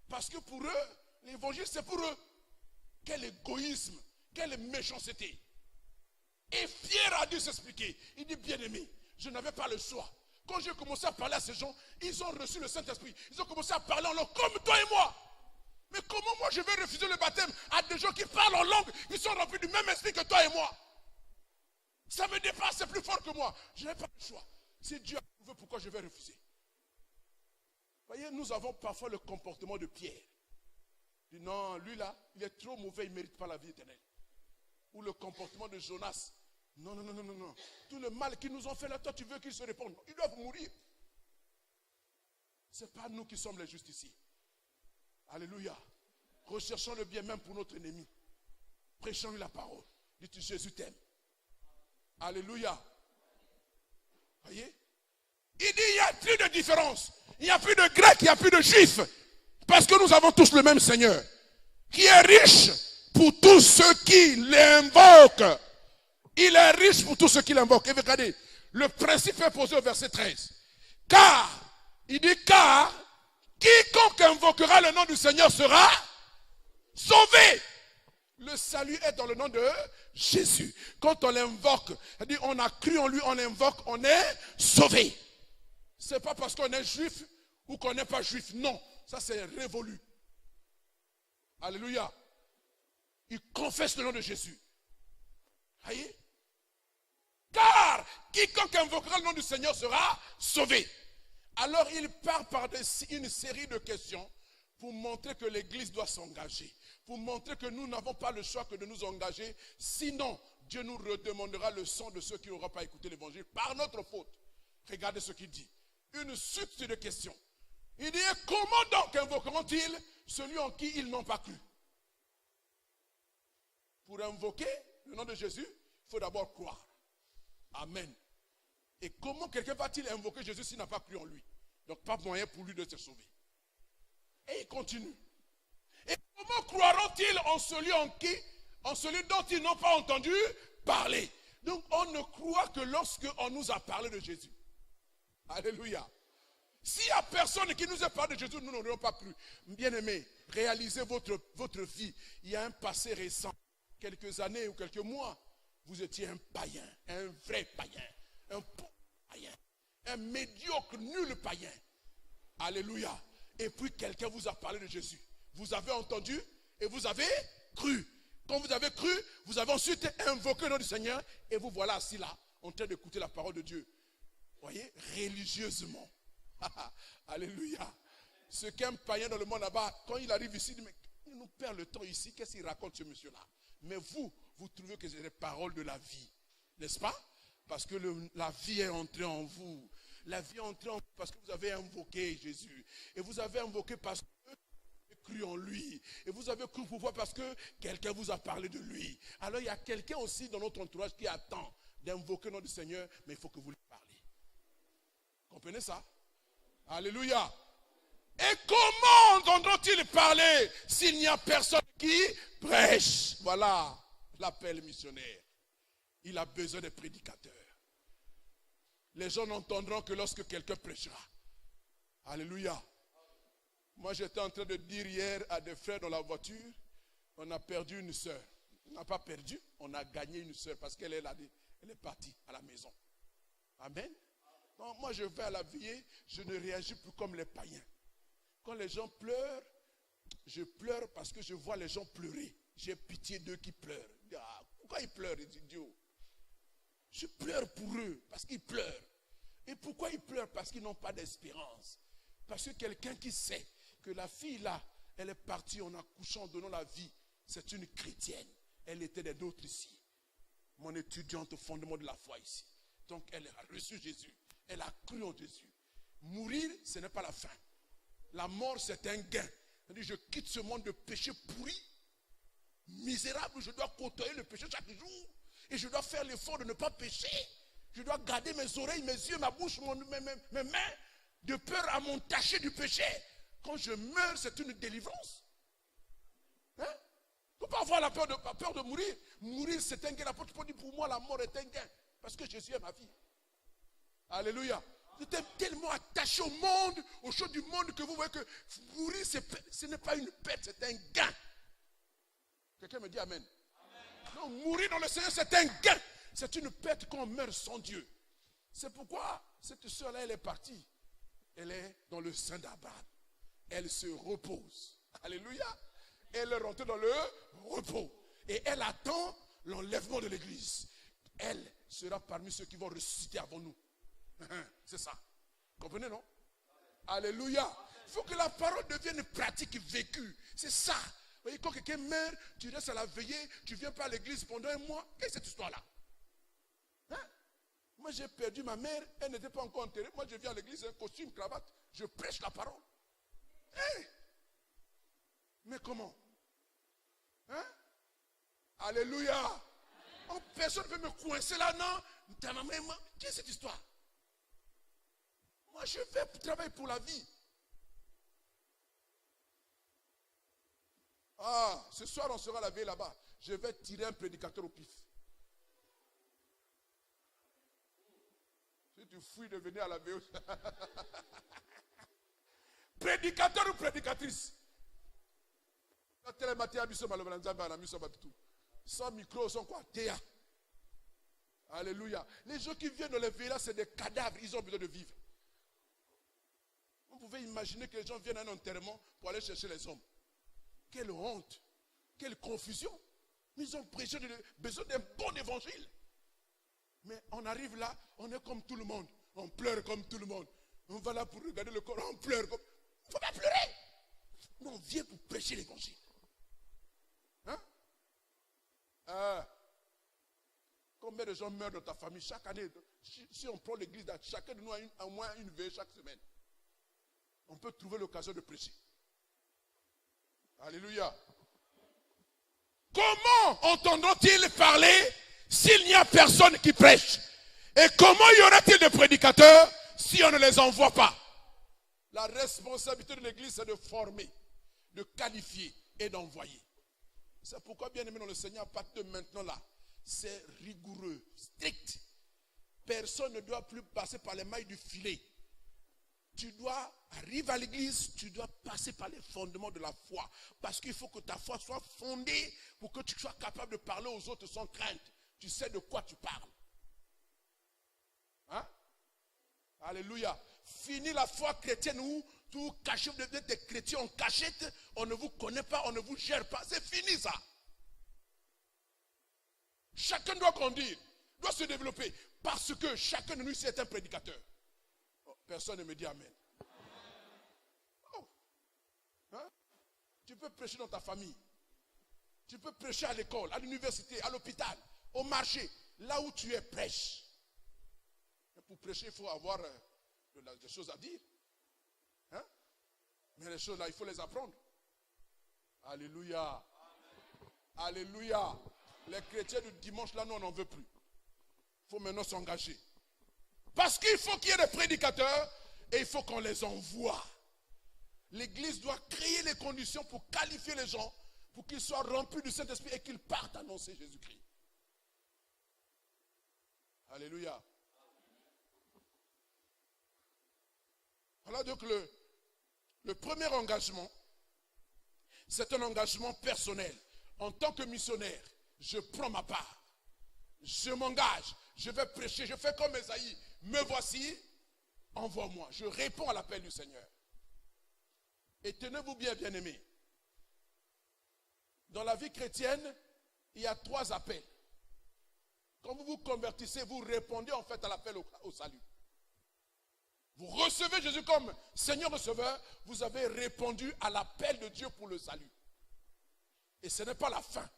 Parce que pour eux, l'évangile c'est pour eux. Quel égoïsme, quelle méchanceté. Et Pierre a dû s'expliquer. Il dit, bien-aimé, je n'avais pas le choix. Quand j'ai commencé à parler à ces gens, ils ont reçu le Saint-Esprit. Ils ont commencé à parler en langue comme toi et moi. Mais comment moi je vais refuser le baptême à des gens qui parlent en langue, ils sont remplis du même esprit que toi et moi? Ça me dépasse, c'est plus fort que moi. Je n'ai pas le choix. Si Dieu a prouvé, pourquoi je vais refuser? Voyez, nous avons parfois le comportement de Pierre. Il dit non, lui là, il est trop mauvais, il ne mérite pas la vie éternelle. Ou le comportement de Jonas. Non, non, non, non, non, non. Tout le mal qu'ils nous ont fait là, toi tu veux qu'ils se répondent. Ils doivent mourir. Ce n'est pas nous qui sommes les justes ici. Alléluia. Recherchons le bien même pour notre ennemi. Prêchons-lui la parole. Dites Jésus t'aime. Alléluia. Voyez? Il dit il n'y a plus de différence. Il n'y a plus de grec, il n'y a plus de juif. Parce que nous avons tous le même Seigneur. Qui est riche pour tous ceux qui l'invoquent. Il est riche pour tous ceux qui l'invoquent. Et regardez, le principe est posé au verset 13. Car, il dit car, quiconque invoquera le nom du Seigneur sera sauvé. Le salut est dans le nom de Jésus. Quand on l'invoque, c'est-à-dire on a cru en lui, on l'invoque, on est sauvé. Ce n'est pas parce qu'on est juif ou qu'on n'est pas juif. Non, ça c'est révolu. Alléluia. Il confesse le nom de Jésus. Voyez? Car quiconque invoquera le nom du Seigneur sera sauvé. Alors il part par une série de questions pour montrer que l'Église doit s'engager. Pour montrer que nous n'avons pas le choix que de nous engager. Sinon, Dieu nous redemandera le sang de ceux qui n'auront pas écouté l'évangile par notre faute. Regardez ce qu'il dit. Une suite de questions. Il dit, comment donc invoqueront-ils celui en qui ils n'ont pas cru? Pour invoquer le nom de Jésus, il faut d'abord croire. Amen. Et comment quelqu'un va-t-il invoquer Jésus s'il n'a pas cru en lui? Donc pas moyen pour lui de se sauver. Et il continue. Et comment croiront-ils en celui dont ils n'ont pas entendu parler? Donc on ne croit que lorsqu'on nous a parlé de Jésus. Alléluia. S'il n'y a personne qui nous a parlé de Jésus, nous n'aurions pas cru. Bien-aimés, réalisez votre vie. Il y a un passé récent, quelques années ou quelques mois, vous étiez un païen, un vrai païen, un pauvre païen, un médiocre, nul païen. Alléluia. Et puis quelqu'un vous a parlé de Jésus. Vous avez entendu et vous avez cru. Quand vous avez cru, vous avez ensuite invoqué le nom du Seigneur et vous voilà assis là, en train d'écouter la parole de Dieu. Voyez, religieusement. Alléluia. Ce qu'un païen dans le monde là-bas, quand il arrive ici, il dit, mais il nous perd le temps ici, qu'est-ce qu'il raconte ce monsieur-là? Mais vous trouvez que c'est les paroles de la vie, n'est-ce pas? Parce que la vie est entrée en vous. La vie est entrée en vous parce que vous avez invoqué Jésus. Et vous avez invoqué parce que vous avez cru en lui. Et vous avez cru pourquoi? Parce que quelqu'un vous a parlé de lui. Alors il y a quelqu'un aussi dans notre entourage qui attend d'invoquer le nom du Seigneur, mais il faut que vous lui parliez. Comprenez ça? Alléluia. Et comment entendront-ils parler s'il n'y a personne qui prêche? Voilà l'appel missionnaire. Il a besoin de prédicateurs. Les gens n'entendront que lorsque quelqu'un prêchera. Alléluia. Moi j'étais en train de dire hier à des frères dans la voiture, on a perdu une sœur. On n'a pas perdu, on a gagné une sœur parce qu'elle est là, elle est partie à la maison. Amen. Non, moi je vais à la veillée, je ne réagis plus comme les païens. Quand les gens pleurent, je pleure parce que je vois les gens pleurer. J'ai pitié d'eux qui pleurent. Ah, pourquoi ils pleurent, les idiots? Je pleure pour eux parce qu'ils pleurent. Et pourquoi ils pleurent? Parce qu'ils n'ont pas d'espérance. Parce que quelqu'un qui sait que la fille là, elle est partie en accouchant, en donnant la vie, c'est une chrétienne. Elle était des nôtres ici. Mon étudiante au fondement de la foi ici. Donc elle a reçu Jésus. Elle a cru en Jésus. Mourir, ce n'est pas la fin. La mort, c'est un gain. C'est-à-dire, je quitte ce monde de péché pourri, misérable, je dois côtoyer le péché chaque jour. Et je dois faire l'effort de ne pas pécher. Je dois garder mes oreilles, mes yeux, ma bouche, mes mains, de peur à m'entacher du péché. Quand je meurs, c'est une délivrance. Hein? Il ne faut pas avoir la peur de mourir. Mourir, c'est un gain. L'apôtre Paul dit, pour moi, la mort est un gain. Parce que Jésus est ma vie. Alléluia. Vous êtes tellement attaché au monde, aux choses du monde, que vous voyez que mourir, ce n'est pas une perte, c'est un gain. Quelqu'un me dit amen. Non, mourir dans le Seigneur, c'est un gain. C'est une perte quand on meurt sans Dieu. C'est pourquoi cette soeur-là, elle est partie. Elle est dans le sein d'Abraham. Elle se repose. Alléluia. Elle est rentrée dans le repos. Et elle attend l'enlèvement de l'église. Elle sera parmi ceux qui vont ressusciter avant nous. C'est ça. Comprenez, non? Alléluia. faut que la parole devienne pratique, vécue. C'est ça. Vous voyez, quand quelqu'un meurt, tu restes à la veillée, tu ne viens pas à l'église pendant un mois. Qu'est-ce que c'est cette histoire-là? Hein? Moi, j'ai perdu ma mère, elle n'était pas encore enterrée. Moi, je viens à l'église, un costume, cravate, je prêche la parole. Hein? Mais comment? Hein? Alléluia! Oh, personne ne peut me coincer là, non? Ta maman, qu'est-ce que cette histoire? Moi, je vais travailler pour la vie. Ah, ce soir, on sera à la veille là-bas. Je vais tirer un prédicateur au pif. Si tu fouilles de venir à la veille. Prédicateur ou prédicatrice? Sans micro, sans quoi? Théa. Alléluia. Les gens qui viennent dans les villas, c'est des cadavres. Ils ont besoin de vivre. Vous pouvez imaginer que les gens viennent à un enterrement pour aller chercher les hommes. Quelle honte. Quelle confusion. Ils ont besoin d'un bon évangile. Mais on arrive là, on est comme tout le monde. On pleure comme tout le monde. On va là pour regarder le corps, on pleure comme... Il ne faut pas pleurer. Nous, on vient pour prêcher l'évangile. Hein? Combien de gens meurent dans ta famille chaque année? Si on prend l'église, chacun de nous a au moins une veille chaque semaine. On peut trouver l'occasion de prêcher. Alléluia. Comment entendront-ils parler s'il n'y a personne qui prêche? Et comment y aura-t-il de prédicateurs si on ne les envoie pas? La responsabilité de l'église, c'est de former, de qualifier et d'envoyer. C'est pourquoi, bien aimé dans le Seigneur, à partir de maintenant là, c'est rigoureux, strict. Personne ne doit plus passer par les mailles du filet. Tu dois arriver à l'église, tu dois passer par les fondements de la foi. Parce qu'il faut que ta foi soit fondée pour que tu sois capable de parler aux autres sans crainte. Tu sais de quoi tu parles. Hein? Alléluia. Fini la foi chrétienne où tout caché, vous êtes des chrétiens en cachette, on ne vous connaît pas, on ne vous gère pas. C'est fini ça. Chacun doit grandir, doit se développer. Parce que chacun de nous ici est un prédicateur. Oh, personne ne me dit amen. Oh. Hein? Tu peux prêcher dans ta famille. Tu peux prêcher à l'école, à l'université, à l'hôpital, au marché. Là où tu es, prêche. Mais pour prêcher, il faut avoir des choses à dire. Hein? Mais les choses là, il faut les apprendre. Alléluia. Alléluia. Les chrétiens du dimanche là, nous on n'en veut plus. Il faut maintenant s'engager. Parce qu'il faut qu'il y ait des prédicateurs et il faut qu'on les envoie. L'église doit créer les conditions pour qualifier les gens, pour qu'ils soient remplis du Saint-Esprit et qu'ils partent annoncer Jésus-Christ. Alléluia. Voilà donc le premier engagement, c'est un engagement personnel. En tant que missionnaire, je prends ma part. Je m'engage, je vais prêcher, je fais comme Esaïe. Me voici, envoie-moi. Je réponds à l'appel du Seigneur. Et tenez-vous bien, bien-aimés. Dans la vie chrétienne, il y a 3 appels. Quand vous vous convertissez, vous répondez en fait à l'appel au salut. Vous recevez Jésus comme Seigneur receveur, vous avez répondu à l'appel de Dieu pour le salut. Et ce n'est pas la fin.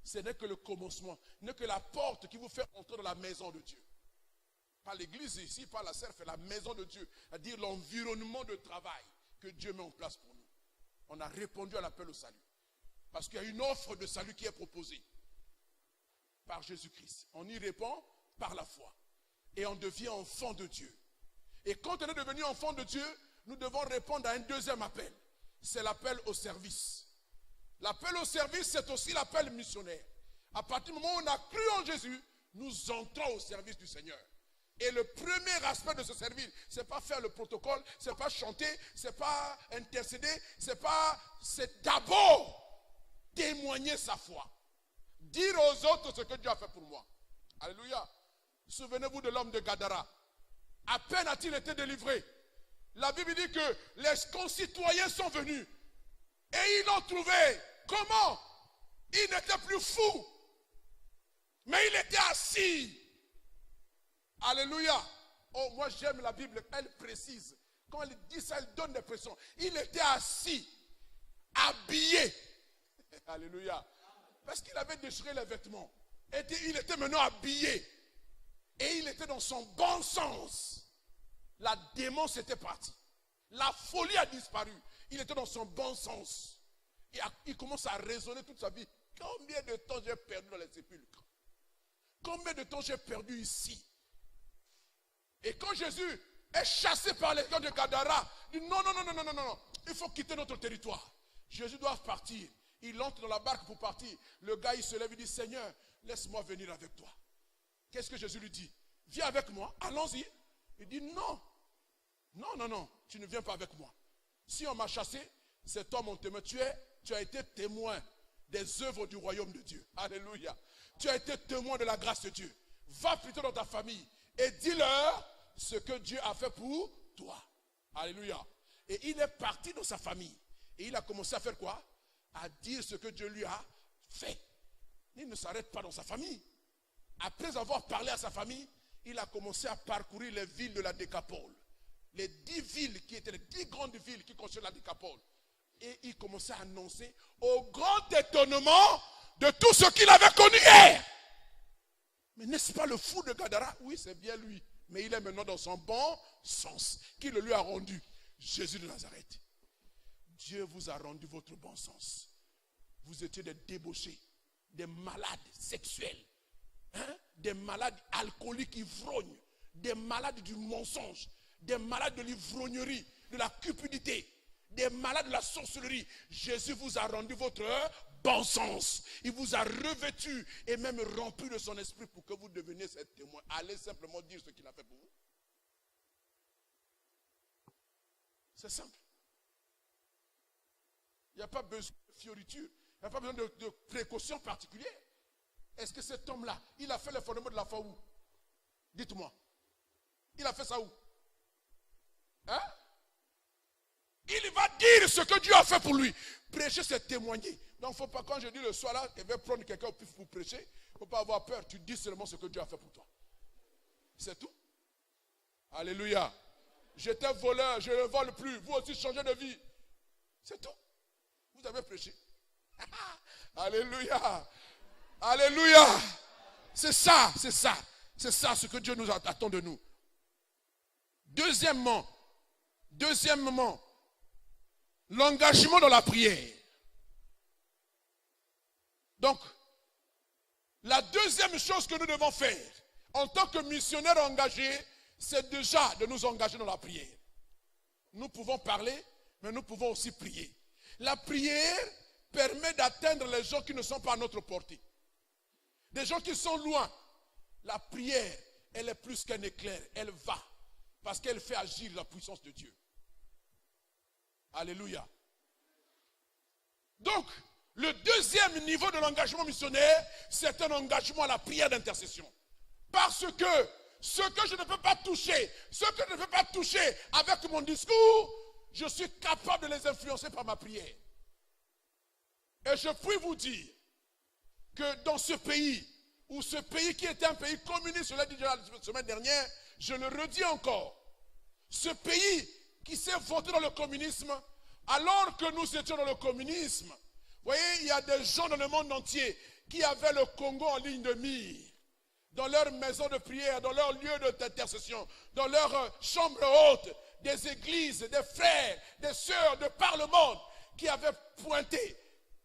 Ce n'est que le commencement. Ce n'est que la porte qui vous fait entrer dans la maison de Dieu. Pas l'église ici, pas la serre, la maison de Dieu. C'est-à-dire l'environnement de travail que Dieu met en place pour nous. On a répondu à l'appel au salut. Parce qu'il y a une offre de salut qui est proposée par Jésus-Christ. On y répond par la foi. Et on devient enfant de Dieu. Et quand on est devenu enfant de Dieu, nous devons répondre à un deuxième appel. C'est l'appel au service. L'appel au service, c'est aussi l'appel missionnaire. À partir du moment où on a cru en Jésus, nous entrons au service du Seigneur. Et le premier aspect de ce service, ce n'est pas faire le protocole, ce n'est pas chanter, ce n'est pas intercéder, c'est d'abord témoigner sa foi. Dire aux autres ce que Dieu a fait pour moi. Alléluia. Souvenez-vous de l'homme de Gadara. À peine a-t-il été délivré. La Bible dit que les concitoyens sont venus. Et ils l'ont trouvé. Comment? Il n'était plus fou. Mais il était assis. Alléluia. Oh, moi j'aime la Bible. Elle précise. Quand elle dit ça, elle donne des pressions. Il était assis, habillé. Alléluia. Parce qu'il avait déchiré les vêtements. Il était maintenant habillé. Et il était dans son bon sens. La démence était partie. La folie a disparu. Il était dans son bon sens. Il commence à raisonner toute sa vie. Combien de temps j'ai perdu dans les sépulcres? Combien de temps j'ai perdu ici? Et quand Jésus est chassé par les gens de Gadara, il dit non, il faut quitter notre territoire. Jésus doit partir. Il entre dans la barque pour partir. Le gars, il se lève, il dit, Seigneur, laisse-moi venir avec toi. Qu'est-ce que Jésus lui dit? Viens avec moi, allons-y. Il dit non, tu ne viens pas avec moi. Si on m'a chassé, c'est toi mon témoin. Tu as été témoin des œuvres du royaume de Dieu. Alléluia. Tu as été témoin de la grâce de Dieu. Va plutôt dans ta famille et dis-leur ce que Dieu a fait pour toi. Alléluia. Et il est parti dans sa famille. Et il a commencé à faire quoi? À dire ce que Dieu lui a fait. Il ne s'arrête pas dans sa famille. Après avoir parlé à sa famille, il a commencé à parcourir les villes de la Décapole. Les 10 villes qui étaient les 10 grandes villes qui constituent la Décapole. Et il commençait à annoncer au grand étonnement de tout ce qu'il avait connu hier. Mais n'est-ce pas le fou de Gadara? Oui, c'est bien lui. Mais il est maintenant dans son bon sens. Qui le lui a rendu? Jésus de Nazareth. Dieu vous a rendu votre bon sens. Vous étiez des débauchés, des malades sexuels, des malades alcooliques ivrognes, des malades du mensonge, des malades de l'ivrognerie, de la cupidité, des malades de la sorcellerie. Jésus vous a rendu votre bon sens. Il vous a revêtu et même rempli de son esprit pour que vous deveniez ses témoins. Allez simplement dire ce qu'il a fait pour vous. C'est simple. Il n'y a pas besoin de fioriture. Il n'y a pas besoin de précautions particulières. Est-ce que cet homme-là, il a fait le fondement de la foi où? Dites-moi. Il a fait ça où? Il va dire ce que Dieu a fait pour lui. Prêcher, c'est témoigner. Donc, il ne faut pas, quand je dis le soir là, il va prendre quelqu'un au pif pour prêcher, il ne faut pas avoir peur. Tu dis seulement ce que Dieu a fait pour toi. C'est tout. Alléluia. J'étais voleur, je ne vole plus. Vous aussi, changez de vie. C'est tout. Vous avez prêché. Alléluia. Alléluia. C'est ça ce que Dieu nous attend de nous. Deuxièmement, l'engagement dans la prière. Donc, la deuxième chose que nous devons faire en tant que missionnaires engagés, c'est déjà de nous engager dans la prière. Nous pouvons parler, mais nous pouvons aussi prier. La prière permet d'atteindre les gens qui ne sont pas à notre portée. Des gens qui sont loin. La prière, elle est plus qu'un éclair. Elle va. Parce qu'elle fait agir la puissance de Dieu. Alléluia. Donc, le deuxième niveau de l'engagement missionnaire, c'est un engagement à la prière d'intercession. Parce que ce que je ne peux pas toucher, avec mon discours, je suis capable de les influencer par ma prière. Et je puis vous dire que dans ce pays, ou ce pays qui était un pays communiste, je l'ai dit déjà la semaine dernière, je le redis encore, ce pays qui s'est voté dans le communisme, alors que nous étions dans le communisme, vous voyez, il y a des gens dans le monde entier qui avaient le Congo en ligne de mire, dans leur maison de prière, dans leur lieu d'intercession, dans leur chambre haute, des églises, des frères, des sœurs de par le monde qui avaient pointé.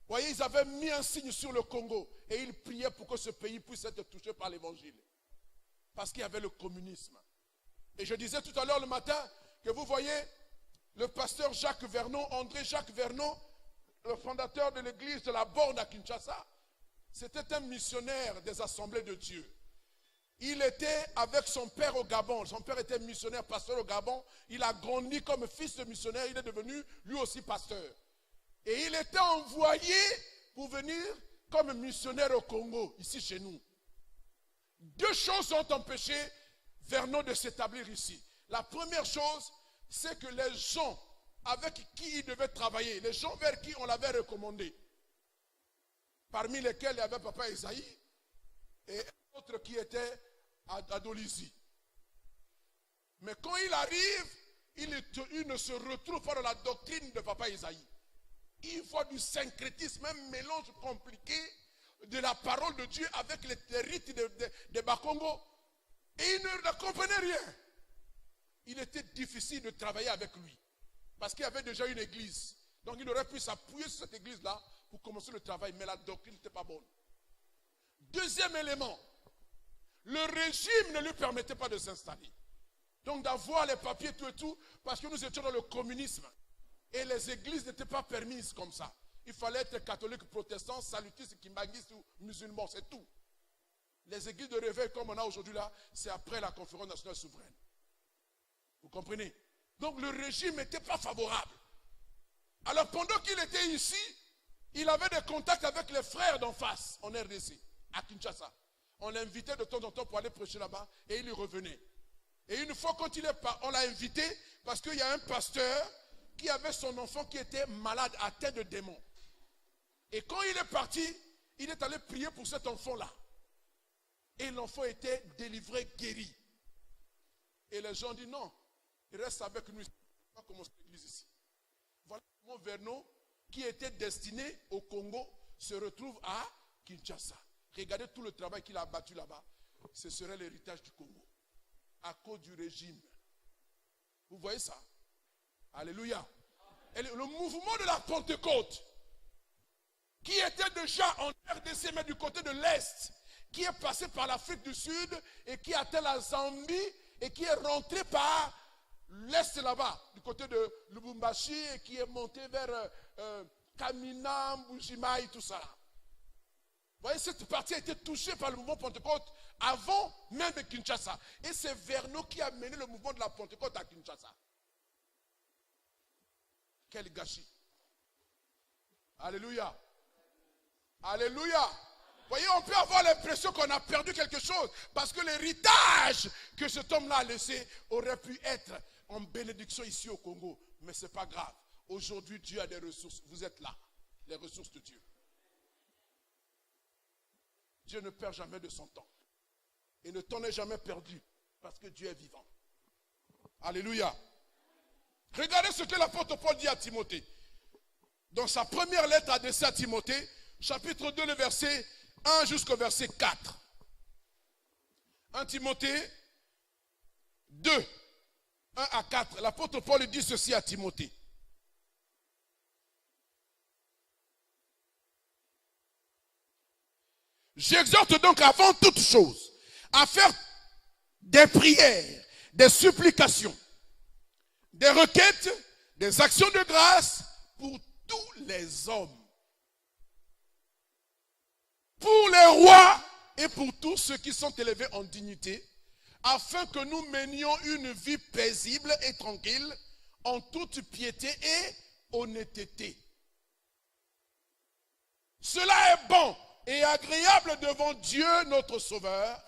Vous voyez, ils avaient mis un signe sur le Congo et ils priaient pour que ce pays puisse être touché par l'évangile. Parce qu'il y avait le communisme. Et je disais tout à l'heure le matin que vous voyez le pasteur Jacques Vernon, André Jacques Vernon, le fondateur de l'église de la Borne à Kinshasa, c'était un missionnaire des assemblées de Dieu. Il était avec son père au Gabon. Son père était missionnaire, pasteur au Gabon. Il a grandi comme fils de missionnaire. Il est devenu lui aussi pasteur. Et il était envoyé pour venir comme missionnaire au Congo, ici chez nous. Deux choses ont empêché Vernon de s'établir ici. La première chose, c'est que les gens avec qui il devait travailler, les gens vers qui on l'avait recommandé, parmi lesquels il y avait Papa Esaïe et un autre qui était à Dolisie. Mais quand il arrive, il ne se retrouve pas dans la doctrine de Papa Isaïe. Il voit du syncrétisme, un mélange compliqué de la parole de Dieu avec les rites de Bakongo. Et il ne comprenait rien. Il était difficile de travailler avec lui. Parce qu'il y avait déjà une église. Donc il aurait pu s'appuyer sur cette église-là pour commencer le travail. Mais la doctrine n'était pas bonne. Deuxième élément. Le régime ne lui permettait pas de s'installer. Donc d'avoir les papiers, tout et tout, parce que nous étions dans le communisme. Et les églises n'étaient pas permises comme ça. Il fallait être catholique, protestant, salutiste, kimbanguiste ou musulman, c'est tout. Les églises de réveil comme on a aujourd'hui là, c'est après la conférence nationale souveraine. Vous comprenez? Donc le régime n'était pas favorable. Alors pendant qu'il était ici, il avait des contacts avec les frères d'en face, en RDC, à Kinshasa. On l'invitait de temps en temps pour aller prêcher là-bas et il y revenait. Et une fois quand on l'a invité, parce qu'il y a un pasteur qui avait son enfant qui était malade, atteint de démons. Et quand il est parti, il est allé prier pour cet enfant-là. Et l'enfant était délivré, guéri. Et les gens disent non, il reste avec nous. On va commencer l'église ici. Voilà comment Vernon, qui était destiné au Congo, se retrouve à Kinshasa. Regardez tout le travail qu'il a abattu là-bas. Ce serait l'héritage du Congo. À cause du régime. Vous voyez ça? Alléluia. Et le mouvement de la Pentecôte, qui était déjà en RDC, mais du côté de l'Est, qui est passé par l'Afrique du Sud et qui atteint la Zambie et qui est rentré par l'Est là-bas, du côté de Lubumbashi et qui est monté vers Kamina, Mbujimai, tout ça. Vous voyez, cette partie a été touchée par le mouvement Pentecôte avant même Kinshasa. Et c'est Vernon qui a mené le mouvement de la Pentecôte à Kinshasa. Quel gâchis. Alléluia. Alléluia. Vous voyez, on peut avoir l'impression qu'on a perdu quelque chose parce que l'héritage que cet homme-là a laissé aurait pu être en bénédiction ici au Congo. Mais ce n'est pas grave. Aujourd'hui, Dieu a des ressources. Vous êtes là. Les ressources de Dieu. Dieu ne perd jamais de son temps. Et le temps n'est jamais perdu parce que Dieu est vivant. Alléluia. Regardez ce que l'apôtre Paul dit à Timothée. Dans sa première lettre adressée à Timothée, chapitre 2, le verset 1 jusqu'au verset 4. 1 Timothée 2, 1 à 4. L'apôtre Paul dit ceci à Timothée. J'exhorte donc avant toute chose à faire des prières, des supplications, des requêtes, des actions de grâce pour tous les hommes, pour les rois et pour tous ceux qui sont élevés en dignité, afin que nous menions une vie paisible et tranquille, en toute piété et honnêteté. Cela est bon et agréable devant Dieu notre Sauveur,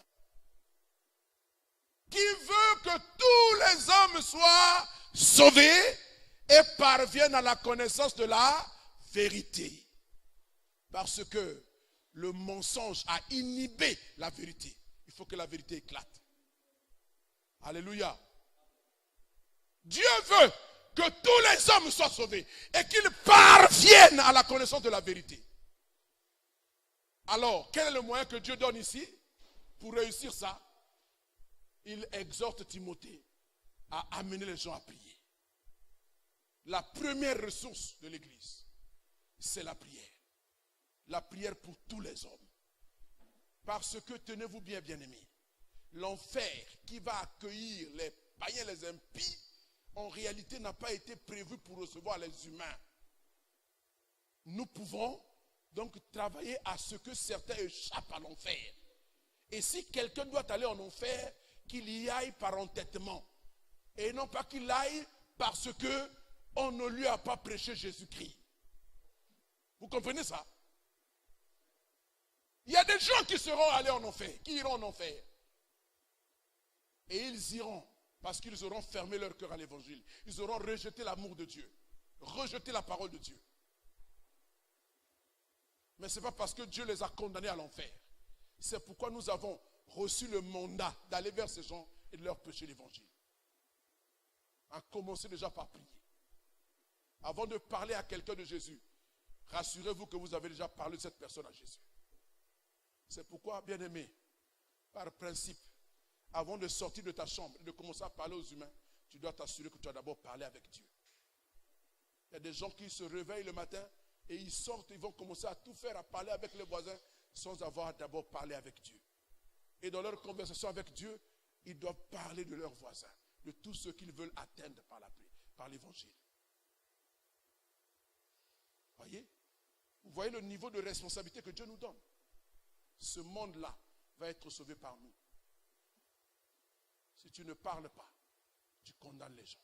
qui veut que tous les hommes soient sauvés et parviennent à la connaissance de la vérité. Parce que le mensonge a inhibé la vérité. Il faut que la vérité éclate. Alléluia. Dieu veut que tous les hommes soient sauvés et qu'ils parviennent à la connaissance de la vérité. Alors, quel est le moyen que Dieu donne ici pour réussir ça? Il exhorte Timothée à amener les gens à prier. La première ressource de l'Église, c'est la prière. La prière pour tous les hommes. Parce que, tenez-vous bien, bien-aimés, l'enfer qui va accueillir les païens, les impies, en réalité n'a pas été prévu pour recevoir les humains. Nous pouvons donc travailler à ce que certains échappent à l'enfer. Et si quelqu'un doit aller en enfer, qu'il y aille par entêtement. Et non pas qu'il aille parce qu'on ne lui a pas prêché Jésus-Christ. Vous comprenez ça? Il y a des gens qui seront allés en enfer, qui iront en enfer. Et ils iront parce qu'ils auront fermé leur cœur à l'évangile. Ils auront rejeté l'amour de Dieu, rejeté la parole de Dieu. Mais ce n'est pas parce que Dieu les a condamnés à l'enfer. C'est pourquoi nous avons reçu le mandat d'aller vers ces gens et de leur prêcher l'évangile. à commencer déjà par prier. Avant de parler à quelqu'un de Jésus, rassurez-vous que vous avez déjà parlé de cette personne à Jésus. C'est pourquoi, bien-aimé, par principe, avant de sortir de ta chambre et de commencer à parler aux humains, tu dois t'assurer que tu as d'abord parlé avec Dieu. Il y a des gens qui se réveillent le matin et ils sortent, ils vont commencer à tout faire, à parler avec les voisins sans avoir d'abord parlé avec Dieu. Et dans leur conversation avec Dieu, ils doivent parler de leurs voisins, de tout ce qu'ils veulent atteindre par l'évangile. Vous voyez le niveau de responsabilité que Dieu nous donne. Ce monde-là va être sauvé par nous. Si tu ne parles pas, tu condamnes les gens.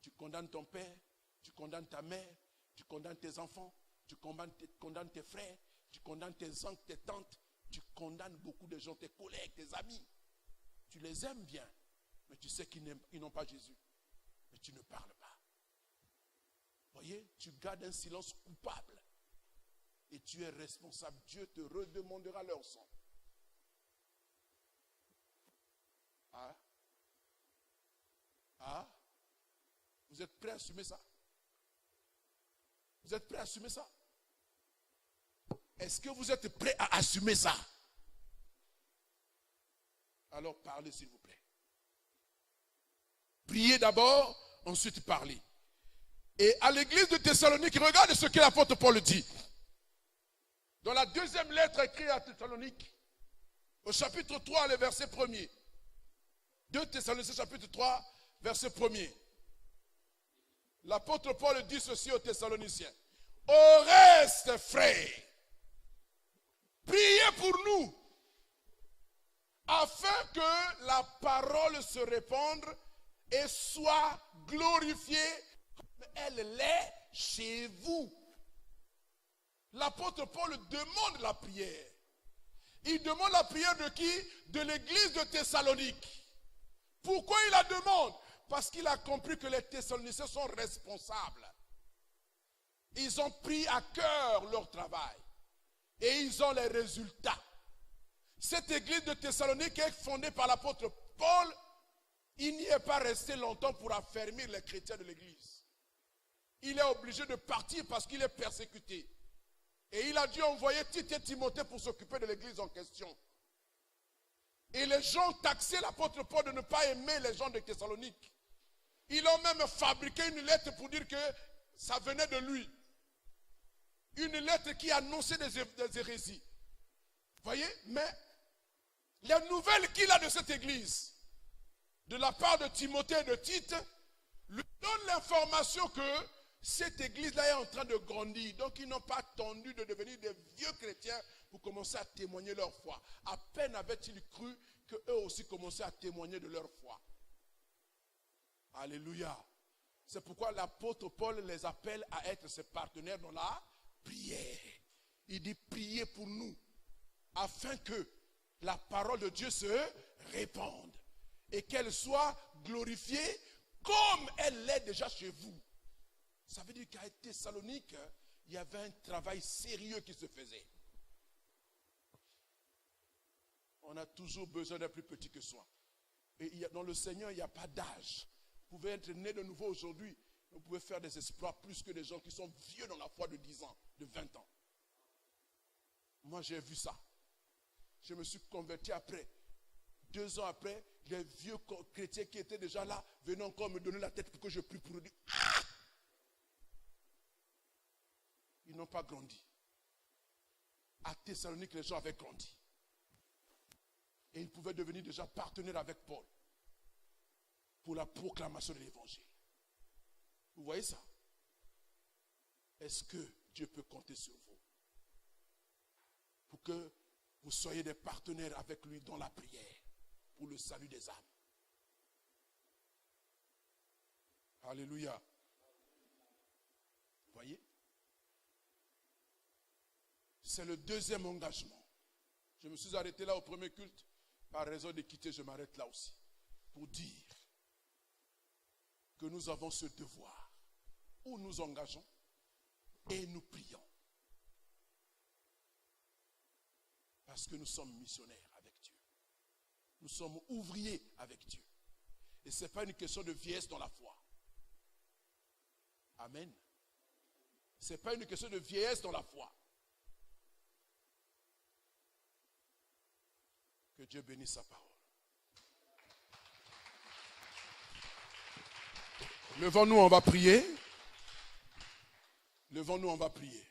Tu condamnes ton père, tu condamnes ta mère, tu condamnes tes enfants, tu condamnes tes frères, tu condamnes tes oncles, tes tantes, tu condamnes beaucoup de gens, tes collègues, tes amis. Tu les aimes bien, mais tu sais qu'ils n'ont pas Jésus. Mais tu ne parles pas. Voyez, tu gardes un silence coupable. Et tu es responsable. Dieu te redemandera leur sang. Vous êtes prêts à assumer ça? Vous êtes prêts à assumer ça? Est-ce que vous êtes prêts à assumer ça? Alors parlez s'il vous plaît. Priez d'abord, ensuite parlez. Et à l'église de Thessalonique, regardez ce que l'apôtre Paul dit. Dans la deuxième lettre écrite à Thessalonique, au chapitre 3, le verset 1er. 2 Thessaloniciens, chapitre 3, verset 1er. L'apôtre Paul dit ceci aux Thessaloniciens. Au reste, frères, priez pour nous, afin que la parole se répande et soit glorifiée comme elle l'est chez vous. L'apôtre Paul demande la prière. Il demande la prière de qui? De l'église de Thessalonique. Pourquoi il la demande? Parce qu'il a compris que les Thessaloniciens sont responsables. Ils ont pris à cœur leur travail. Et ils ont les résultats. Cette église de Thessalonique est fondée par l'apôtre Paul. Il n'y est pas resté longtemps pour affermir les chrétiens de l'église. Il est obligé de partir parce qu'il est persécuté. Et il a dû envoyer Tite et Timothée pour s'occuper de l'église en question. Et les gens taxaient l'apôtre Paul de ne pas aimer les gens de Thessalonique. Ils ont même fabriqué une lettre pour dire que ça venait de lui. Une lettre qui annonçait des hérésies. Vous voyez? Mais les nouvelles qu'il a de cette église, de la part de Timothée et de Tite, lui donnent l'information que cette église-là est en train de grandir. Donc ils n'ont pas attendu de devenir des vieux chrétiens pour commencer à témoigner leur foi. À peine avaient-ils cru qu'eux aussi commençaient à témoigner de leur foi. Alléluia. C'est pourquoi l'apôtre Paul les appelle à être ses partenaires dans la prière. Il dit priez pour nous, afin que la parole de Dieu se répande et qu'elle soit glorifiée comme elle l'est déjà chez vous. Ça veut dire qu'à Thessalonique, il y avait un travail sérieux qui se faisait. On a toujours besoin d'un plus petit que soi. Et dans le Seigneur, il n'y a pas d'âge. Vous pouvez être né de nouveau aujourd'hui. Vous pouvez faire des exploits plus que des gens qui sont vieux dans la foi de 10 ans, de 20 ans. Moi, j'ai vu ça. Je me suis converti après. 2 ans après, les vieux chrétiens qui étaient déjà là venaient encore me donner la tête pour que je prie pour eux. Ah! Ils n'ont pas grandi. À Thessalonique, les gens avaient grandi. Et ils pouvaient devenir déjà partenaires avec Paul pour la proclamation de l'évangile. Vous voyez ça? Est-ce que Dieu peut compter sur vous pour que vous soyez des partenaires avec lui dans la prière pour le salut des âmes? Alléluia. Vous voyez? C'est le deuxième engagement. Je me suis arrêté là au premier culte. Par raison d'équité, je m'arrête là aussi. Pour dire que nous avons ce devoir où nous engageons et nous prions. Parce que nous sommes missionnaires avec Dieu. Nous sommes ouvriers avec Dieu. Et ce n'est pas une question de vieillesse dans la foi. Amen. Ce n'est pas une question de vieillesse dans la foi. Que Dieu bénisse sa parole. Levons-nous, on va prier. Levons-nous, on va prier.